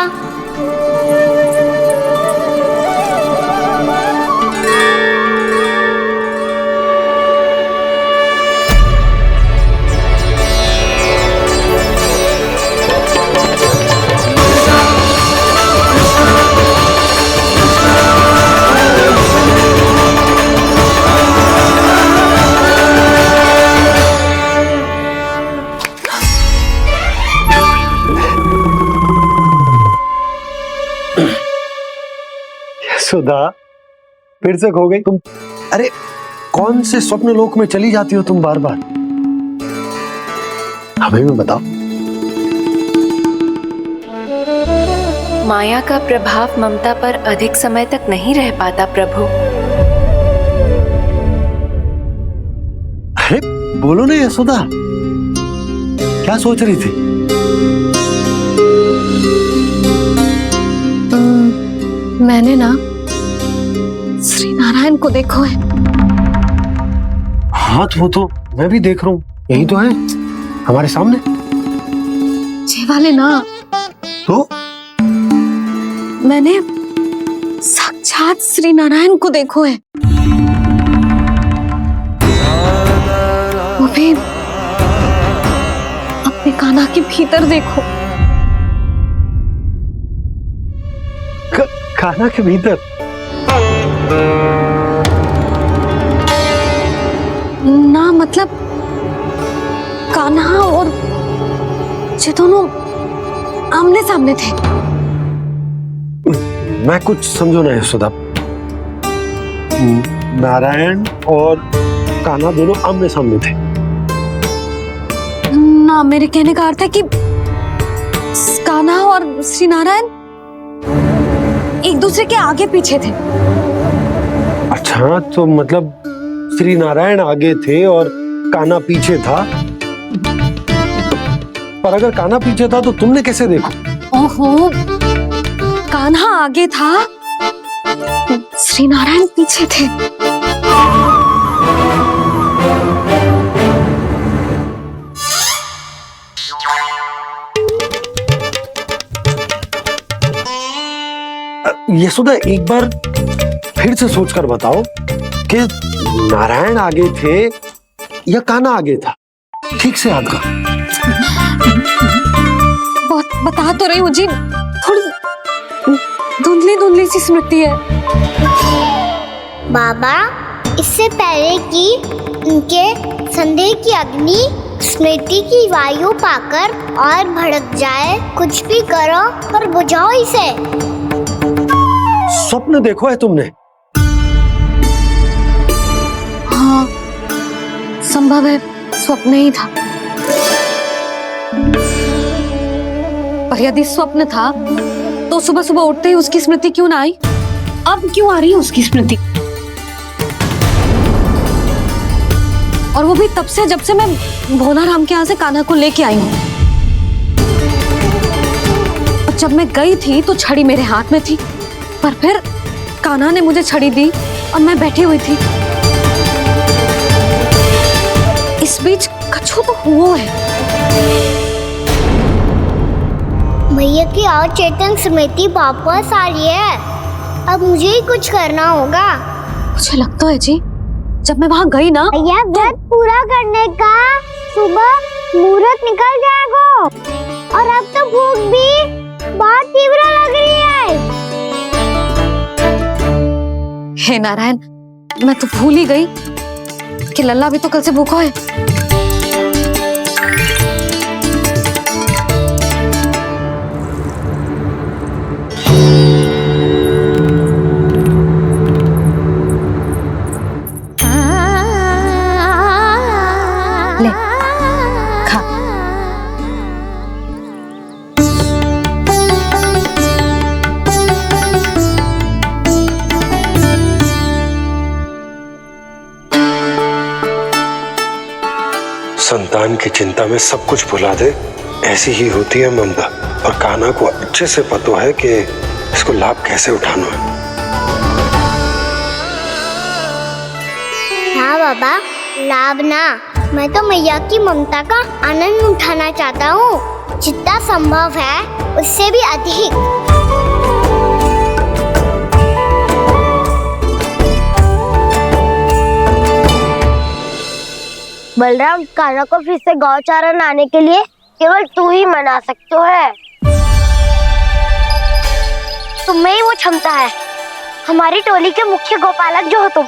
S13: सुधा फिर से खो गई तुम। अरे कौन से स्वप्न लोक में चली जाती हो तुम बार बार? हमें भी बताओ।
S2: माया का प्रभाव ममता पर अधिक समय तक नहीं रह पाता प्रभु।
S13: अरे बोलो ना यशोदा, क्या सोच रही थी?
S11: मैंने ना श्री नारायण को देखो है।
S13: हाँ तो वो तो मैं भी देख रहा हूँ, यही तो है हमारे सामने।
S11: ये वाले ना,
S13: तो
S11: मैंने साक्षात श्री नारायण को देखो है, वो भी अपने कान्हा के भीतर देखो।
S13: कान्हा के भीतर?
S11: ना मतलब कान्हा और ये दोनों आमने सामने थे।
S13: मैं कुछ समझो ना यशोदा। नारायण और कान्हा दोनों आमने सामने थे?
S11: ना, मेरे कहने का अर्थ है कि कान्हा और श्री नारायण एक दूसरे के आगे पीछे थे।
S13: अच्छा, तो मतलब श्री नारायण आगे थे और कान्हा पीछे था। पर अगर कान्हा पीछे था तो तुमने कैसे देखा?
S11: ओहो, कान्हा आगे था, श्री नारायण पीछे थे।
S13: यशोदा एक बार फिर से सोचकर बताओ कि नारायण आगे थे या कान्हा आगे था? ठीक से याद कर।
S11: बता तो रही हूँ जी, थोड़ी धुंधली धुंधली सी स्मृति है।
S3: बाबा, इससे पहले कि उनके संदेह की अग्नि स्मृति की वायु पाकर और भड़क जाए, कुछ भी करो पर बुझाओ इसे।
S13: स्वप्न देखो है तुमने?
S11: हाँ, संभव है स्वप्न ही था। पर यदि स्वप्न था तो सुबह सुबह उठते ही उसकी स्मृति क्यों ना आई? अब क्यों आ रही है उसकी स्मृति? और वो भी तब से जब से मैं भोलाराम के यहाँ से कान्हा को लेके आई हूँ। और जब मैं गई थी तो छड़ी मेरे हाथ में थी, पर फिर कान्हा ने मुझे छड़ी दी और मैं बैठी हुई थी। इस बीच कछु तो हुआ है।
S3: भैया की अचेतन स्मृति वापस आ रही है। अब मुझे ही कुछ करना होगा।
S11: मुझे लगता है जी, जब मैं वहाँ गई ना,
S3: भैया व्रत पूरा करने का सुबह मुहूर्त निकल जाएगा और अब तो भूख भी बहुत तीव्र लग रही है।
S11: हे नारायण, मैं तो भूल ही गई कि लल्ला भी तो कल से भूखा है। ले, खा।
S13: संतान की चिंता में सब कुछ भुला दे, ऐसी ही होती है ममता। और कान्हा को अच्छे से पता है कि इसको लाभ कैसे उठाना है।
S3: हाँ बाबा, लाभ ना, मैं तो मैया की ममता का आनंद उठाना चाहता हूँ, जितना संभव है उससे भी अधिक।
S15: बलराम, कान्हा को फिर से गौचारा लाने के लिए केवल तू ही मना सकते है। तुम में ही वो क्षमता है, हमारी टोली के मुख्य गोपालक जो हो तुम।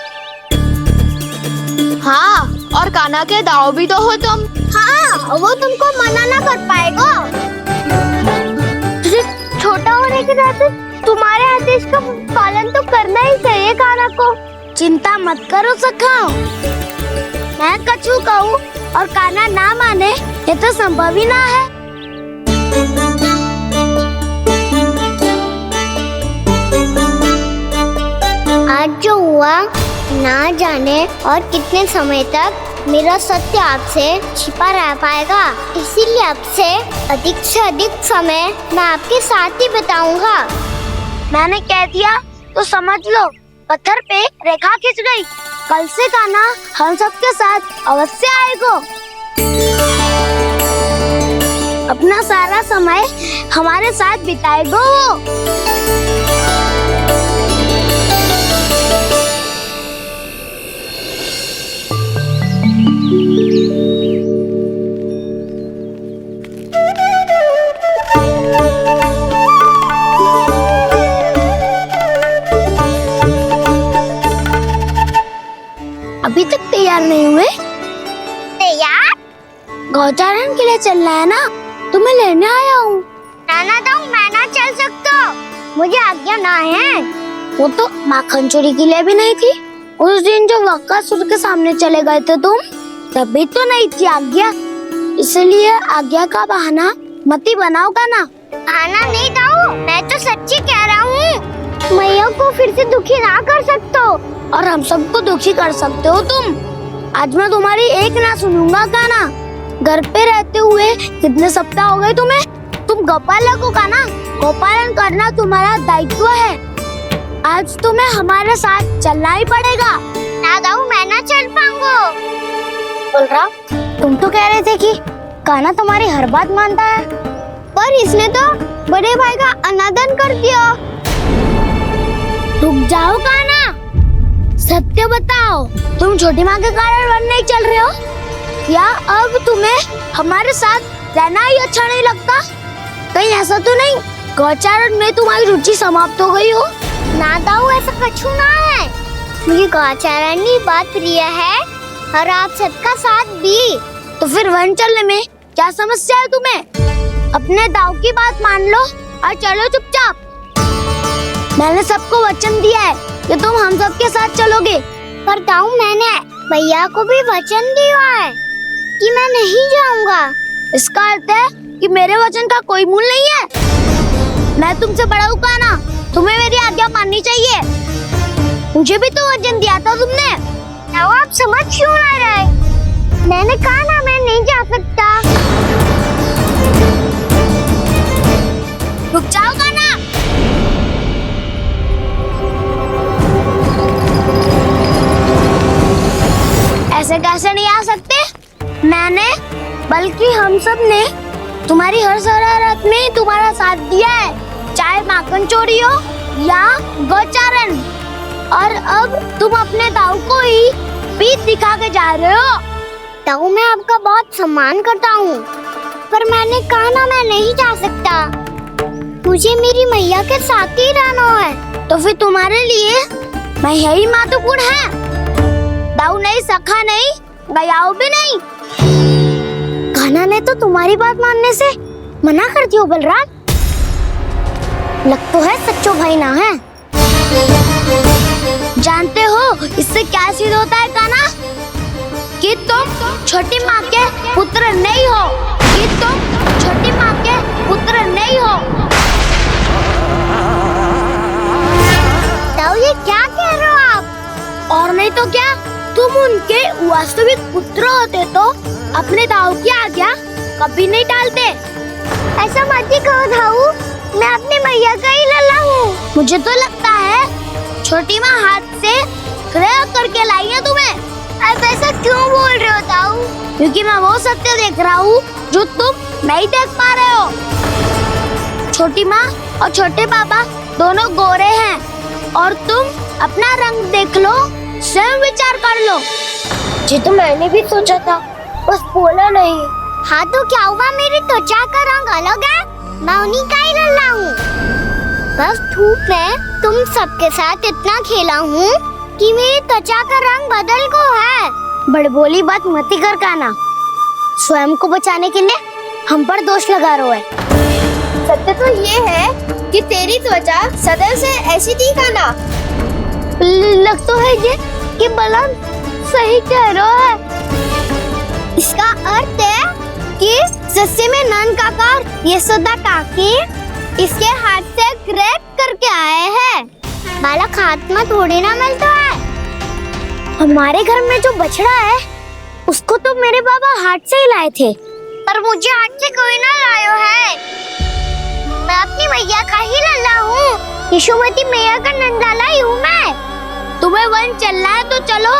S3: हाँ, और कान्हा के दाव भी तो हो तुम। हाँ, वो तुमको मना ना कर पाएगा। तुझे छोटा होने के नाते
S15: तुम्हारे आदेश का पालन तो करना ही चाहिए कान्हा को। चिंता मत करो सखा, मैं कछु कहूँ और कान्हा ना माने ये तो संभव ही ना है। आज जो हुआ ना जाने और कितने समय तक मेरा सत्य आपसे छिपा रह पाएगा, इसीलिए आपसे अधिक से अधिक समय मैं आपके साथ ही बिताऊंगा। मैंने कह दिया तो समझ लो, पत्थर पे रेखा खिंच गई। कल से कान्हा हम सबके साथ अवश्य आएगा। अपना सारा समय हमारे साथ बिताएगा वो। अभी तक तैयार नहीं हुए? तैयार? गौचारण के लिए चलना है ना, तुम्हें लेने आया हूँ। नाना तो मैं ना चल सकता, मुझे आज्ञा ना है। वो तो माखन चोरी के लिए भी नहीं थी। उस दिन जो वक्कासुर के सामने चले गए थे तुम, तभी तो नहीं थी आज्ञा। इसलिए आज्ञा का बहाना मत ही बनाओ ना। बहाना नहीं था, मैं तो सच्ची कह रहा हूँ। मैया को फिर से दुखी ना कर सकते हो और हम सबको दुखी कर सकते हो तुम। आज मैं तुम्हारी एक ना सुनूंगा कान्हा। घर पे रहते हुए कितने सप्ताह हो गए तुम्हें? तुम गोपालक हो कान्हा, गोपालन करना तुम्हारा दायित्व है। आज तुम्हें हमारे साथ चलना ही पड़ेगा। ना दाऊ, मैं ना चल पाऊंगा। बलराम, तुम तो कह रहे थे कि कान्हा तुम्हारी हर बात मानता है, पर इसने तो बड़े भाई का अनादर कर दिया। रुक जाओ कान्हा, सत्य बताओ, तुम छोटी माँ के कारण वन नहीं चल रहे हो या अब तुम्हें हमारे साथ रहना ही अच्छा नहीं लगता? कहीं ऐसा तो नहीं गौचारण में तुम्हारी रुचि समाप्त हो गई हो? ना दाऊ, ऐसा कछु ना है। मुझे गौचारण की बात प्रिय है और आप सबका साथ भी। तो फिर वन चलने में क्या समस्या है तुम्हें? अपने दाऊ की बात मान लो और चलो चुपचाप। मैंने सबको वचन दिया है कि तुम हम सबके साथ चलोगे। पर दाऊ, मैंने भैया को भी वचन दिया है कि मैं नहीं जाऊंगा। इसका अर्थ है कि मेरे वचन का कोई मूल नहीं है। मैं तुमसे बड़ा हूँ कान्हा, तुम्हें मेरी आज्ञा माननी चाहिए। मुझे भी तो वचन दिया था तुमने। दाऊ, आप समझ क्यों आ रहे? मैंने कहा ना, मैं नहीं जा सकता। रुक जाओ कान्हा। ऐसे कैसे नहीं आ सकते? मैंने बल्कि हम सब ने तुम्हारी हर शरारत में तुम्हारा साथ दिया है, चाहे माखन चोरी हो या गौचारण। और अब तुम अपने दाऊ को ही पीठ दिखा के जा रहे हो। दाऊ, मैं आपका बहुत सम्मान करता हूँ, पर मैंने कहा ना, मैं नहीं जा सकता। मुझे मेरी मैया के साथ ही रहना है। तो फिर तुम्हारे लिए मैया ही महत्वपूर्ण है। दाऊ नहीं, सखा नहीं, भैयाओ भी नहीं। कान्हा ने तो तुम्हारी बात मानने से मना कर दिया। बलराम, लग तो है सच्चो भाई ना है। जानते हो इससे क्या सिद्ध होता है कान्हा? कि तुम छोटी माँ के पुत्र नहीं हो, कि तुम छोटी माँ के पुत्र नहीं हो। दाऊ, ये क्या कह रहे हो आप? और नहीं तो क्या, तुम उनके वास्तविक पुत्र होते तो अपने दाऊ की आज्ञा कभी नहीं टालते। ऐसा मत ही कहो दाऊ, मैं अपनी मैया का ही लल्ला हूँ। मुझे तो लगता है छोटी माँ हाथ से प्रयोग करके लाई है तुम्हें। आप ऐसा क्यों बोल रहे हो दाऊ? क्योंकि मैं वो सत्य देख रहा हूँ जो तुम नहीं देख पा रहे हो। छोटी माँ और छोटे पापा दोनों गोरे हैं और तुम अपना रंग देख लो, स्वयं विचार कर लो। जी तो मैंने भी सोचा था, बस बोला नहीं। हाँ तो क्या हुआ, मेरी त्वचा का रंग अलग है, मैं उन्हीं का ही लल्ला हूँ। बस धूप में तुम सबके साथ इतना खेला हूँ कि मेरी त्वचा का रंग बदल को है। बड़बोली बात मत ही कर कान्हा, स्वयं को बचाने के लिए हम पर दोष लगा रहे हो। सत्य तो ये है कि तेरी त्वचा सदैव से ऐसी थी काना? लग तो है ये कि बलराम सही कह रहा है। इसका अर्थ है कि सस्ते में नन काका यशोदा काकी इसके हाथ से ग्रेट करके आए हैं। बालक हाथ में थोड़ी ना मिलता है। हमारे घर में जो बछड़ा है उसको तो मेरे बाबा हाथ से ही लाए थे, पर मुझे हाथ से कोई ना लायो है। मैं अपनी मैया का ही लल्ला हूँ, यशोमती मैया का नंदलाला ही हूँ मैं। तुम्हें वन चलना है तो चलो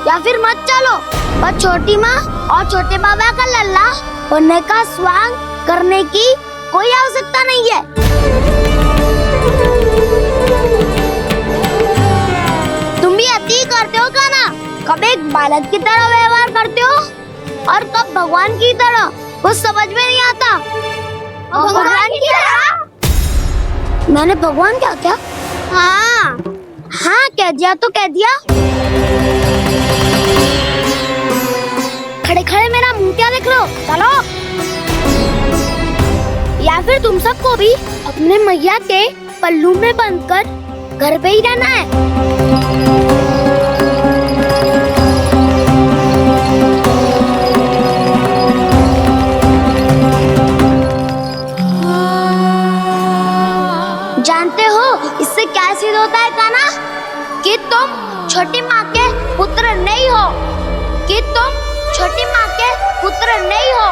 S15: या फिर मत चलो, पर छोटी माँ और छोटे बाबा का लल्ला बनने का स्वांग करने की कोई आवश्यकता नहीं है। तुम भी अति करते हो काना, कब एक बालक की तरह व्यवहार करते हो और कब भगवान की तरह, कुछ समझ में नहीं आता। भगवान की तरह? मैंने भगवान क्या किया? हाँ हाँ कह दिया तो कह दिया। खड़े खड़े मेरा मुंह क्या देख लो, चलो। या फिर तुम सबको भी अपने मैया के पल्लू में बंधकर घर पे ही रहना है। जानते हो इससे क्या सिद्ध होता है काना? कि तुम छोटी माँ के पुत्र नहीं हो, कि तुम छोटी माँ के पुत्र नहीं हो।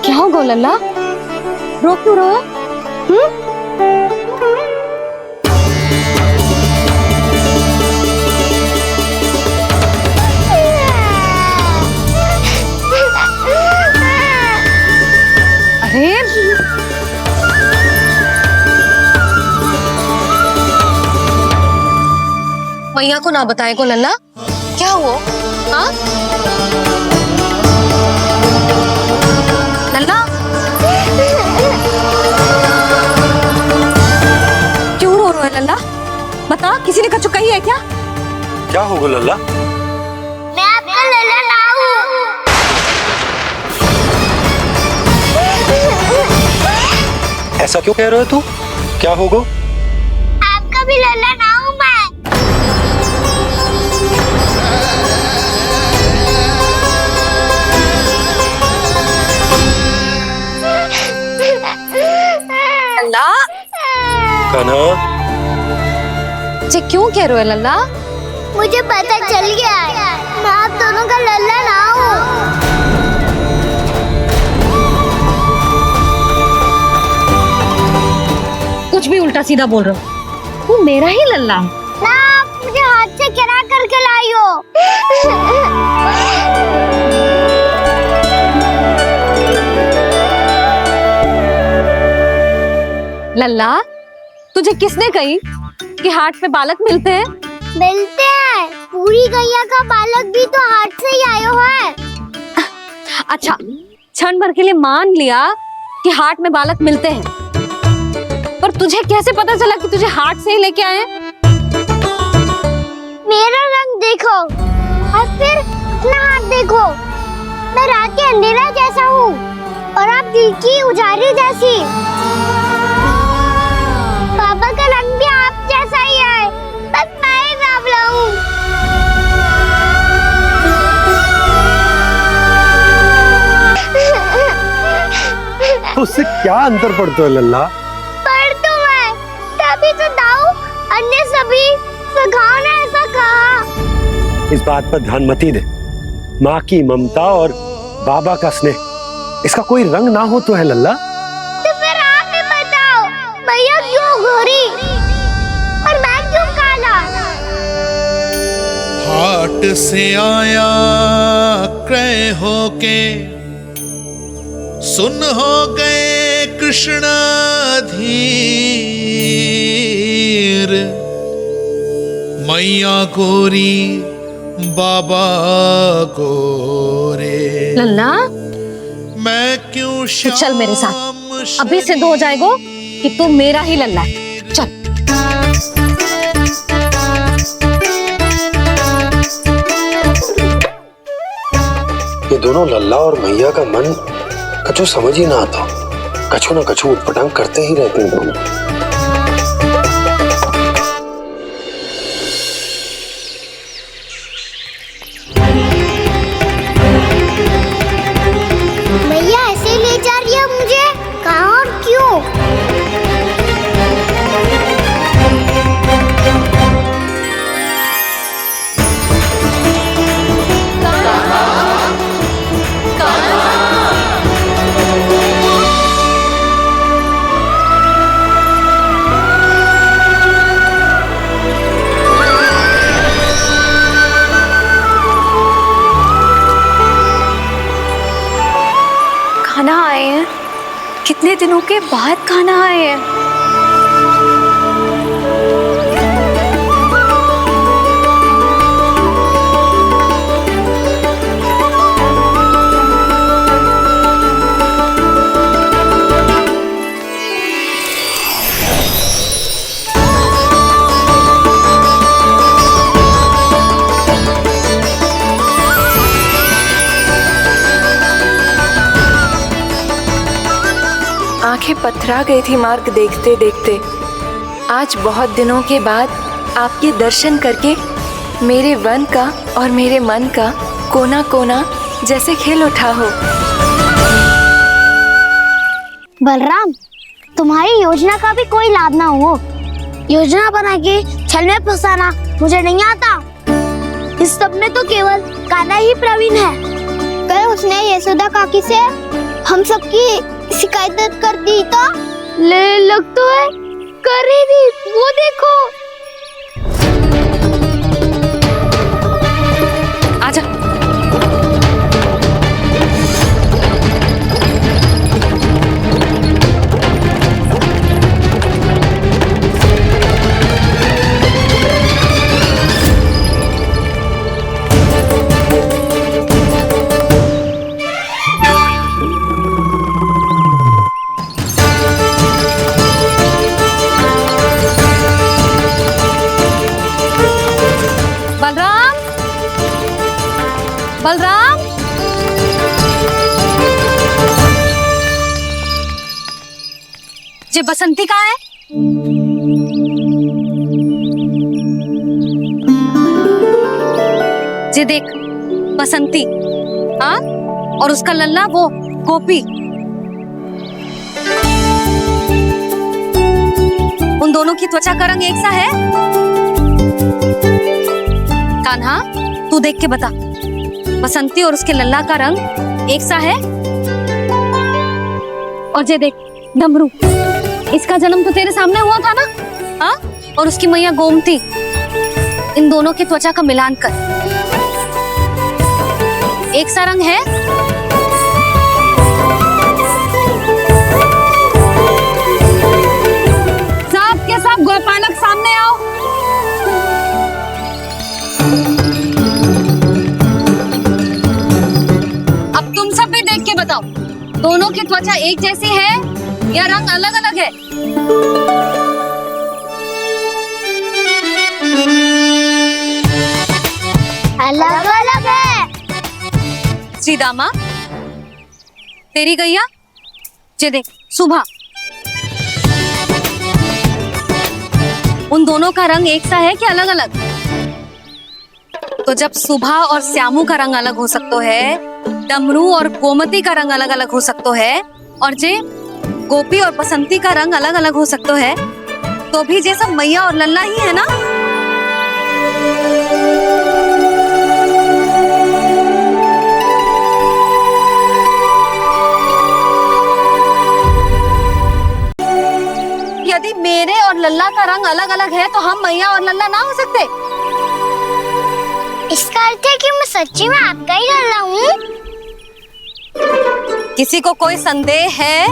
S11: क्या हो लल्ला, रो क्यों रहा? अरे मैया को ना बताए को लल्ला, क्या हुआ? हाँ लल्ला, क्यों रो रहा है लल्ला? बता, किसी ने कछु कही है क्या?
S13: क्या होगा लल्ला?
S15: मैं आपका लल्ला ना हूँ।
S13: ऐसा क्यों कह रहे हो तू? क्या होगा?
S15: आपका भी लल्ला ना हूँ मैं।
S11: लल्ला,
S13: कान्हा,
S11: जी क्यों कह रहे हो लल्ला?
S15: मुझे पता चल गया है, मैं आप दोनों का लल्ला ना हूँ।
S11: कुछ भी उल्टा सीधा बोल रहे हो, तू मेरा ही लल्ला है
S15: ना। आप मुझे हाथ से गिरा करके लाई हो।
S11: लल्ला, तुझे किसने कही कि हाट में बालक मिलते हैं?
S15: मिलते हैं, पूरी गैया का बालक भी तो हाट से ही आयो है।
S11: अच्छा, क्षण भर के लिए मान लिया कि हाट में बालक मिलते हैं, पर तुझे कैसे पता चला कि तुझे हाट से ही लेके आए?
S15: मेरा रंग देखो और फिर अपना हाथ देखो। मैं रात के अंधेरा जैसा हूँ और आप दिल की उजारी जैसी। बाबा का रंग भी आप जैसा ही है, बस मैं ही बाबला हूँ।
S13: उससे क्या अंतर पड़ता है लल्ला?
S15: पर तो मैं तभी तो दाऊ अन्य सभी सखाओ ने ऐसा कहा।
S13: इस बात पर ध्यान मत ही दे। माँ की ममता और बाबा का स्नेह, इसका कोई रंग ना हो तो है लल्ला।
S15: तो फिर आप ही बताओ, भैया क्यों गोरी और मैं क्यों काला?
S16: हाट से आया क्रय होके सुन हो गए कृष्णाधीर, मैया गोरी बाबा गोरे।
S11: लल्ला
S16: मैं क्यों
S11: तू चल मेरे साथ, अभी सिद्ध हो जाएगा कि तू मेरा ही लल्ला है। चल।
S13: ये दोनों लल्ला और मैया का मन कछु समझ ही ना आता, कछु ना कछु उटपटांग करते ही रहते हैं दोनों।
S3: भैया ऐसे ले जा रही है मुझे, कहाँ और क्यों?
S11: खाना आए हैं, कितने दिनों के बाद खाना आए हैं।
S2: आंखें पथरा गई थी मार्ग देखते देखते। आज बहुत दिनों के बाद आपके दर्शन करके मेरे वन का और मेरे मन का कोना कोना जैसे खिल उठा हो।
S3: बलराम, तुम्हारी योजना का भी कोई लाभ ना हो। योजना बना के छल में फंसाना मुझे नहीं आता। इस सब में तो केवल कान्हा ही प्रवीण है। कल उसने यशोदा काकी से हम सबकी शिकायत कर दी तो ले लग तो है कर ही दी, वो देखो।
S11: आजा। बलराम, बलराम, ये बसंती कहाँ है? ये देख बसंती, हाँ, और उसका लल्ला वो गोपी। उन दोनों की त्वचा का रंग एक सा है? कान्हा, तू देख के बता, बसंती और उसके लल्ला का रंग एक सा है? और ये देख डमरू, इसका जन्म तो तेरे सामने हुआ था ना, हाँ? और उसकी मैया गोमती, इन दोनों की त्वचा का मिलान कर, एक सा रंग है? सब के सब गोपालक सामने आओ। अब तुम सब भी देख के बताओ, दोनों की त्वचा एक जैसी है या रंग अलग अलग है?
S3: अलग अलग है।
S11: श्रीदामा, तेरी गैया, ये देख सुभा, उन दोनों का रंग एक सा है कि अलग अलग? तो जब सुभा और श्यामू का रंग अलग हो सकता है, डमरू और गोमती का रंग अलग अलग हो सकता है, और जे गोपी और बसंती का रंग अलग अलग हो सकता है, तो भी जे सब मैया और लल्ला ही है ना? यदि मेरे और लल्ला का रंग अलग अलग है तो हम मैया और लल्ला ना हो सकते?
S3: इसका अर्थ है कि मैं सच्ची में आपका ही लल्ला हूँ?
S11: किसी को कोई संदेह है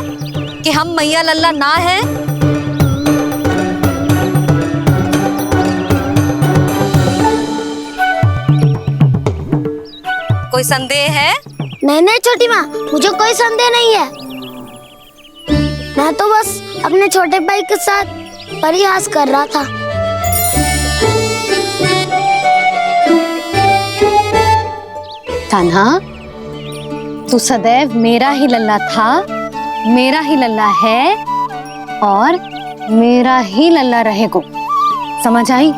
S11: कि हम मैया लल्ला ना हैं? कोई संदेह है?
S15: नहीं छोटी माँ, मुझे कोई संदेह नहीं है। मैं तो बस अपने छोटे भाई के साथ परिहास कर रहा था।
S11: कान्हा, तू सदैव मेरा ही लल्ला था, मेरा ही लल्ला है और मेरा ही लल्ला रहेगा। समझ आई?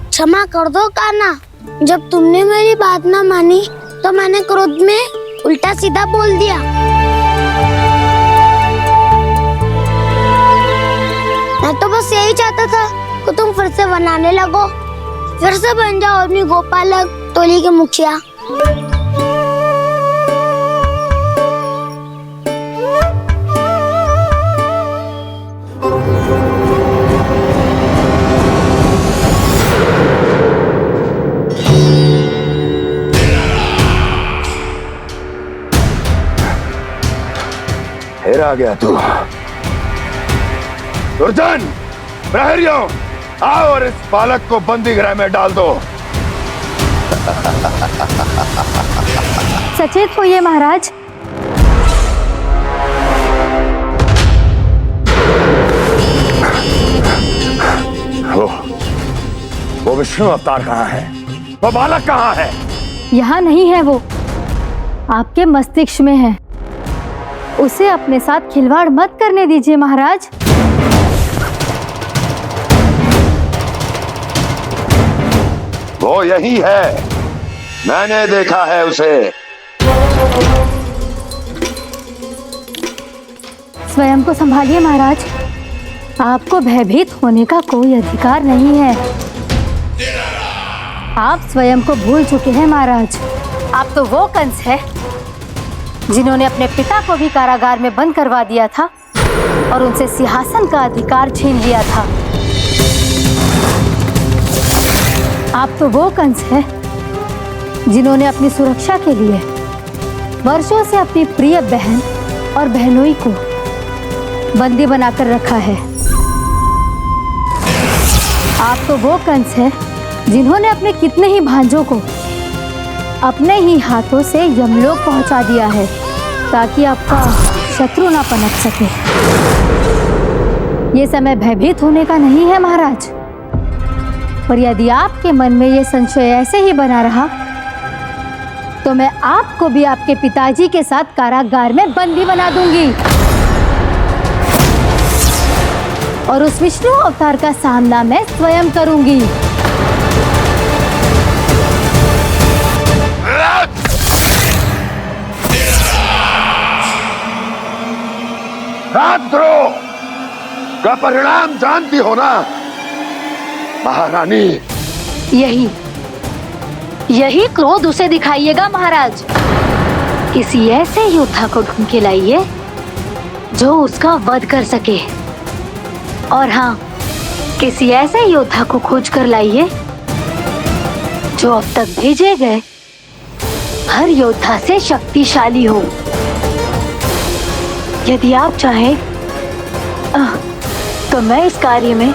S15: क्षमा कर दो कान्हा, जब तुमने मेरी बात ना मानी तो मैंने क्रोध में उल्टा सीधा बोल दिया। मैं तो बस यही चाहता था कि तुम फिर से बनाने लगो, फिर से बन जाओ अपनी गोपालक टोली के मुखिया।
S8: फिर आ गया तू। दुर्जन, प्रहरियों, आओ और इस बालक को बंदी गृह में डाल दो।
S11: सचेत होइए महाराज।
S8: वो विष्णु अवतार कहाँ है? वो बालक कहाँ है?
S11: यहाँ नहीं है वो, आपके मस्तिष्क में है। उसे अपने साथ खिलवाड़ मत करने दीजिए महाराज।
S8: वो यही है, मैंने देखा है उसे।
S11: स्वयं को संभालिए महाराज, आपको भयभीत होने का कोई अधिकार नहीं है। आप स्वयं को भूल चुके हैं महाराज। आप तो वो कंस है जिन्होंने अपने पिता को भी कारागार में बंद करवा दिया था और उनसे सिंहासन का अधिकार छीन लिया था। आप तो वो कंस है जिन्होंने अपनी सुरक्षा के लिए वर्षों से अपनी प्रिय बहन और बहनोई को बंदी बनाकर रखा है। आप तो वो कंस है जिन्होंने अपने कितने ही भांजों को अपने ही हाथों से यमलोक पहुंचा दिया है ताकि आपका शत्रु ना पनप सके। ये समय भयभीत होने का नहीं है महाराज, पर यदि आपके मन में ये संशय ऐसे ही बना रहा तो मैं आपको भी आपके पिताजी के साथ कारागार में बंदी बना दूंगी और उस विष्णु अवतार का सामना मैं स्वयं करूंगी।
S8: राजद्रोह का परिणाम जानती हो ना महारानी?
S11: यही क्रोध उसे दिखाइएगा महाराज। किसी ऐसे योद्धा को ढूंढ के लाइए जो उसका वध कर सके, और हाँ, किसी ऐसे योद्धा को खोज कर लाइए जो अब तक भेजे गए हर योद्धा से शक्तिशाली हो। यदि आप चाहें
S15: तो मैं इस कार्य में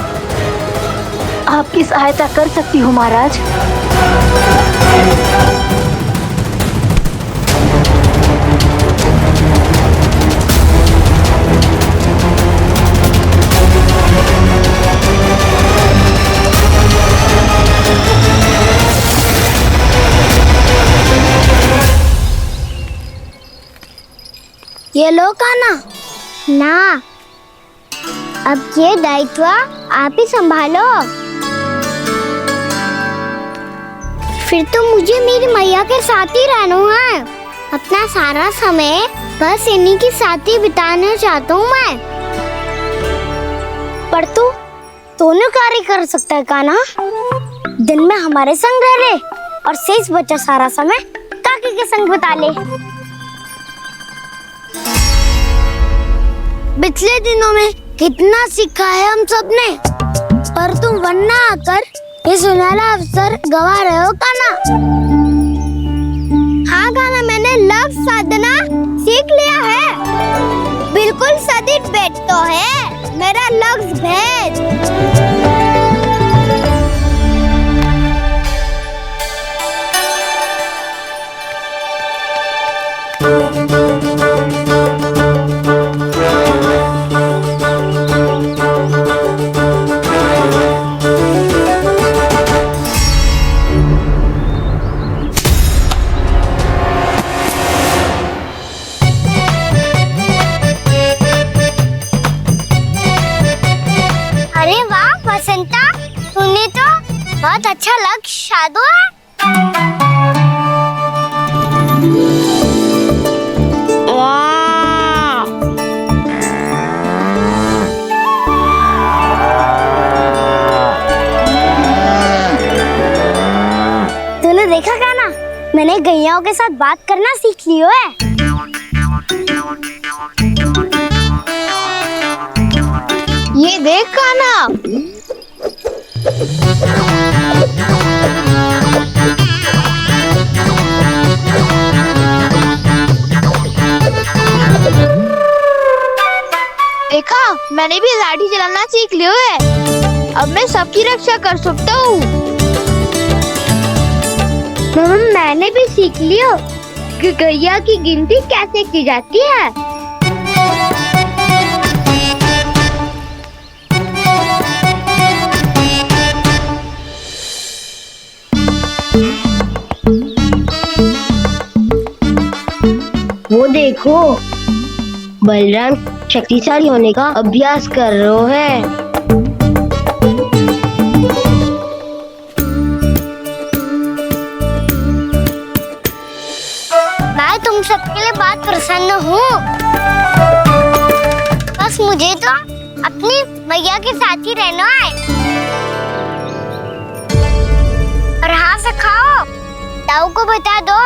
S15: आपकी सहायता कर सकती हूँ महाराज।
S3: ये लो कान्हा। ना, अब ये दायित्व आप ही संभालो। फिर तो मुझे मेरी मैया के साथ ही रहना है। अपना सारा समय बस इन्हीं के साथ ही बिताना चाहता हूँ मैं। पर तू दोनों कार्य कर सकता है कान्हा। दिन में हमारे संग रह ले और शेष बचा सारा समय काकी के संग बिता ले। पिछले दिनों में कितना सीखा है हम सबने, पर तुम वरना आकर ये सुनहरा अवसर गवा रहे हो कान्हा। हाँ कान्हा, मैंने लक्ष्य साधना सीख लिया है। बिल्कुल सदित भेद तो है मेरा लक्ष्य भेद। तूने तो बहुत अच्छा लक्ष्य साधा है। तूने देखा कान्हा, मैंने गैयाओं के साथ बात करना सीख लियो है। ये देख कान्हा,
S15: देखा, मैंने भी लाठी चलाना सीख लियो है। अब मैं सबकी रक्षा कर सकता हूँ। मैंने भी सीख लियो कि गैया की गिनती कैसे की जाती है। वो देखो, बलराम शक्तिशाली होने का अभ्यास कर रहे हैं। मैं तुम सबके लिए बहुत प्रसन्न हूँ। बस मुझे तो अपनी मैया के साथ ही रहना है। और हाँ से खाओ, ताऊ को बता दो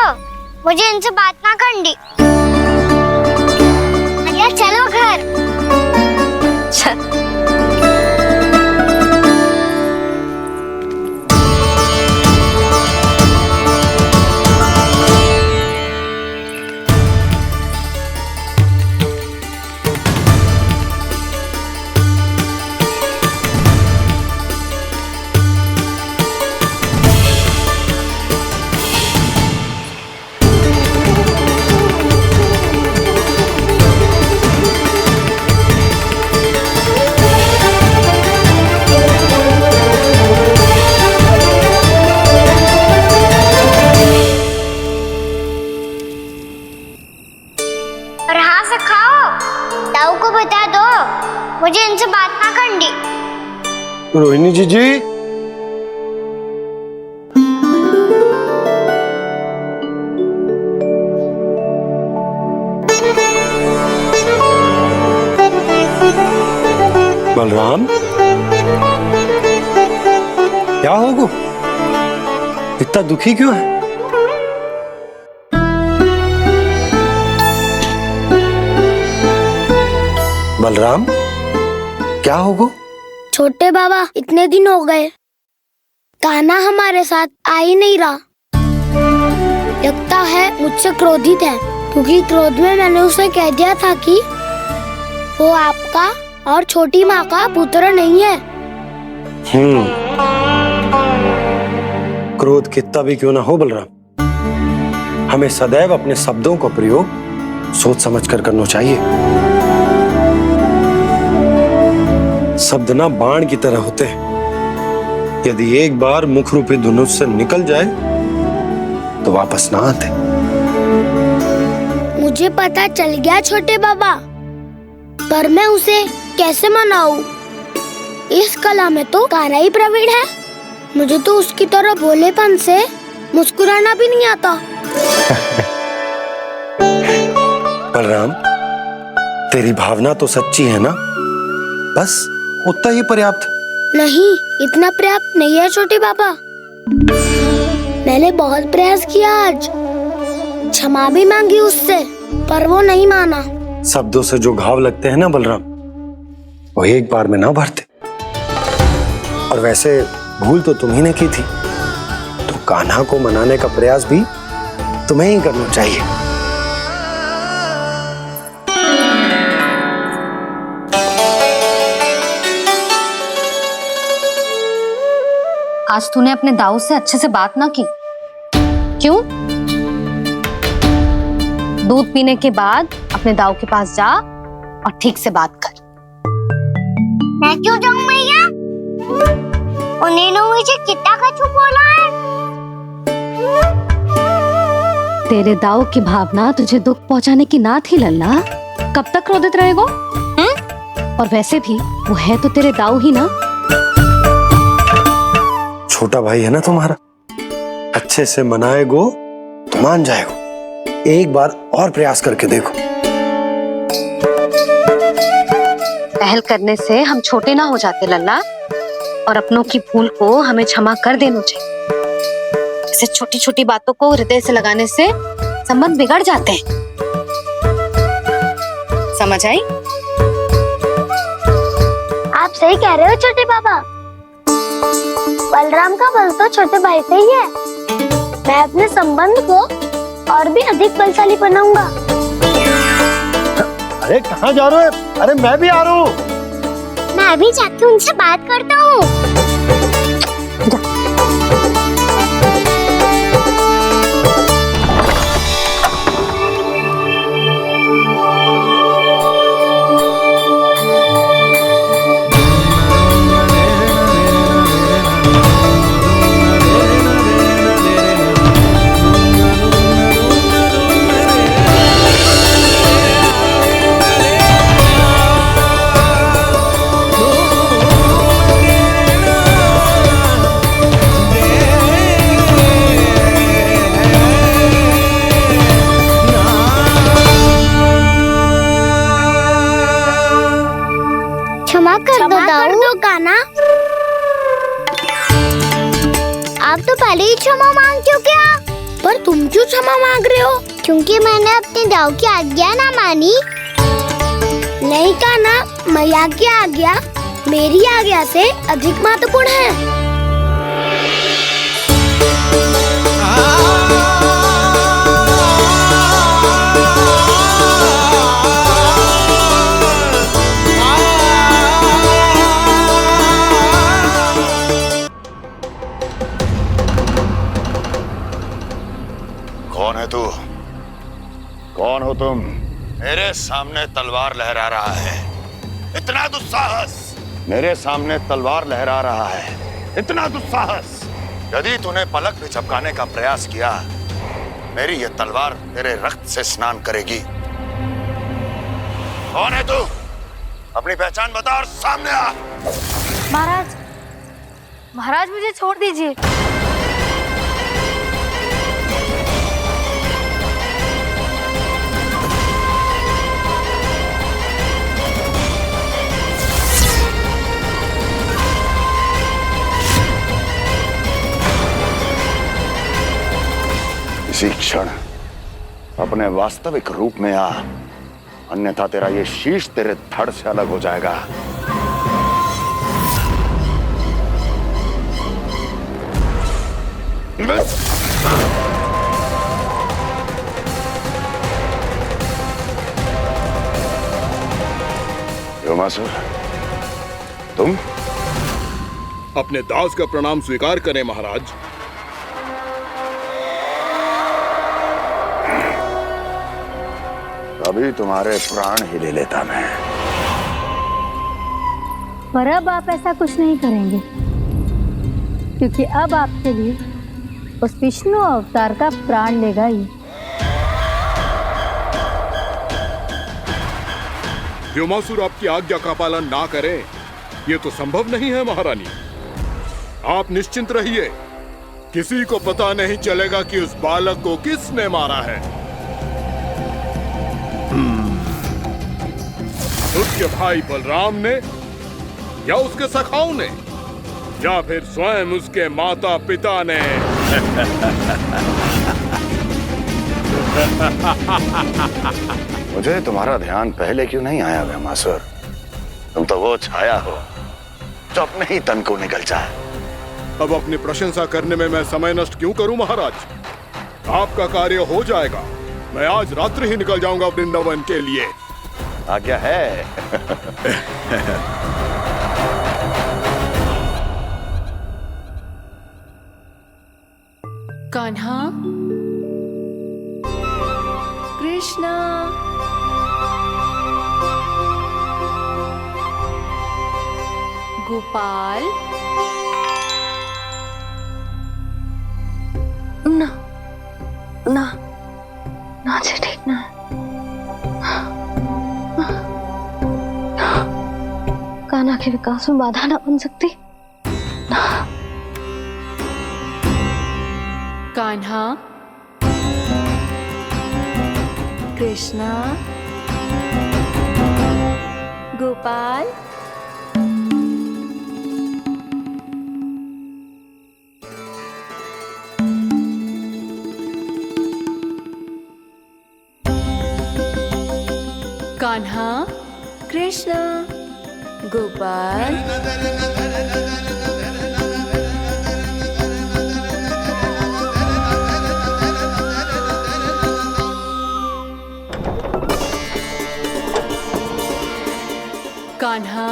S15: मुझे इनसे बात ना करनी। चलो घर। मुझे इनसे बात ना करनी।
S13: रोहिणी जी बलराम, क्या होगा? इतना दुखी क्यों है? बलराम, क्या होगा?
S3: छोटे बाबा, इतने दिन हो गए, कान्हा हमारे साथ आ ही नहीं रहा। लगता है मुझसे क्रोधित है, क्योंकि क्रोध में मैंने उसे कह दिया था कि वो आपका
S15: और छोटी माँ का पुत्र नहीं है।
S13: क्रोध कितना भी क्यों ना हो बलराम, हमें सदैव अपने शब्दों का प्रयोग सोच समझ कर करना चाहिए। शब्द ना बाण की तरह होते हैं, यदि एक बार मुख रूपी धनुष से निकल जाए तो वापस ना आते।
S15: मुझे पता चल गया छोटे बाबा, पर मैं उसे कैसे मनाऊं? इस कला में तो कान्हा ही प्रवीण है। मुझे तो उसकी तरह भोलेपन से मुस्कुराना भी नहीं आता।
S13: बलराम, तेरी भावना तो सच्ची है ना, बस उतना ही पर्याप्त।
S15: नहीं, इतना पर्याप्त नहीं है छोटे बाबा। मैंने बहुत प्रयास किया, आज क्षमा भी मांगी उससे, पर वो नहीं माना।
S13: शब्दों से जो घाव लगते हैं ना बलराम, वो एक बार में ना भरते। और वैसे भूल तो तुम्ही ने की थी, तो कान्हा को मनाने का प्रयास भी तुम्हें ही करना चाहिए।
S11: आज तूने अपने दाऊ से अच्छे से बात ना की, क्यों? दूध पीने के बाद अपने दाऊ के पास जा और ठीक से बात कर।
S3: मैं क्यों जाऊं भैया? उन्हें मुझे कितना कछु बोला है।
S11: तेरे दाऊ की भावना तुझे दुख पहुंचाने की ना थी लल्ला, कब तक क्रोधित रहेगो? और वैसे भी वो है तो तेरे दाऊ ही ना।
S13: छोटा भाई है ना तुम्हारा, अच्छे से मनाएगो तो मान जाएगो। एक बार और प्रयास करके देखो।
S11: पहल करने से हम छोटे ना हो जाते लल्ला, और अपनों की भूल को हमें क्षमा कर देना चाहिए। ऐसे छोटी छोटी बातों को हृदय से लगाने से संबंध बिगड़ जाते हैं। समझ आई?
S15: आप सही कह रहे हो छोटे बाबा। बलराम का बल तो छोटे भाई से ही है। मैं अपने संबंध को और भी अधिक बलशाली बनाऊंगा।
S13: अरे कहाँ जा रहे हो? अरे मैं भी आ रहा हूँ।
S3: मैं भी जाके उनसे बात करता हूँ। क्षमा कर दो कान्हा। आप तो पहले ही क्षमा मांग चुके हो। पर तुम क्यों क्षमा मांग रहे हो? क्योंकि मैंने अपने दाऊ की आज्ञा ना मानी। नहीं कान्हा, मैया की आज्ञा मेरी आज्ञा से अधिक महत्वपूर्ण है।
S8: कौन है तू? कौन हो तुम? मेरे सामने तलवार लहरा रहा है, इतना दुस्साहस! मेरे सामने तलवार लहरा रहा है, इतना दुस्साहस! यदि तूने पलक भी झपकाने का प्रयास किया, मेरी ये तलवार तेरे रक्त से स्नान करेगी। कौन है तू? अपनी पहचान बता और सामने आ।
S11: महाराज, महाराज मुझे छोड़ दीजिए।
S8: इसी क्षण अपने वास्तविक रूप में आ, अन्यथा तेरा ये शीश तेरे धड़ से अलग हो जाएगा। योमासुर, तुम?
S17: अपने दास का प्रणाम स्वीकार करें महाराज।
S8: अभी तुम्हारे प्राण ही ले लेता मैं।
S18: पर अब आप ऐसा कुछ नहीं करेंगे, क्योंकि अब आपके लिए उस विष्णु अवतार का प्राण लेगा ही।
S17: व्योमासुर आपकी आज्ञा का पालन ना करे, ये तो संभव नहीं है महारानी। आप निश्चिंत रहिए, किसी को पता नहीं चलेगा कि उस बालक को किसने मारा है। उसके भाई बलराम ने, या उसके सखाओं ने, या फिर स्वयं उसके माता पिता ने।
S8: मुझे तुम्हारा ध्यान पहले क्यों नहीं आया व्योमासुर? तुम तो वो छाया हो जो अपने ही तन को निकल जाए।
S17: अब अपनी प्रशंसा करने में मैं समय नष्ट क्यों करूं महाराज? आपका कार्य हो जाएगा। मैं आज रात्रि ही निकल जाऊंगा वृंदावन के लिए।
S8: आज्ञा है।
S2: कान्हा, कृष्णा, गोपाल,
S15: ना ना ना से ठीक ना। कान्हा के विकास में बाधा ना बन सकती।
S2: कान्हा, कृष्णा, गोपाल, कान्हा, कृष्णा, गोपाल, कान्हा,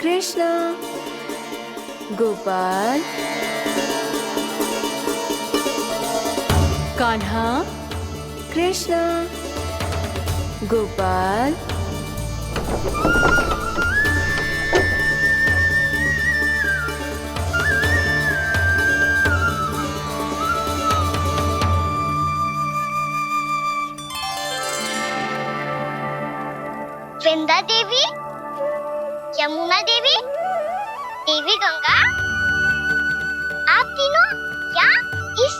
S2: कृष्णा, गोपाल, कान्हा, कृष्णा, गोपाल,
S3: वृंदा देवी, यमुना देवी, देवी गंगा, आप तीनों क्या इस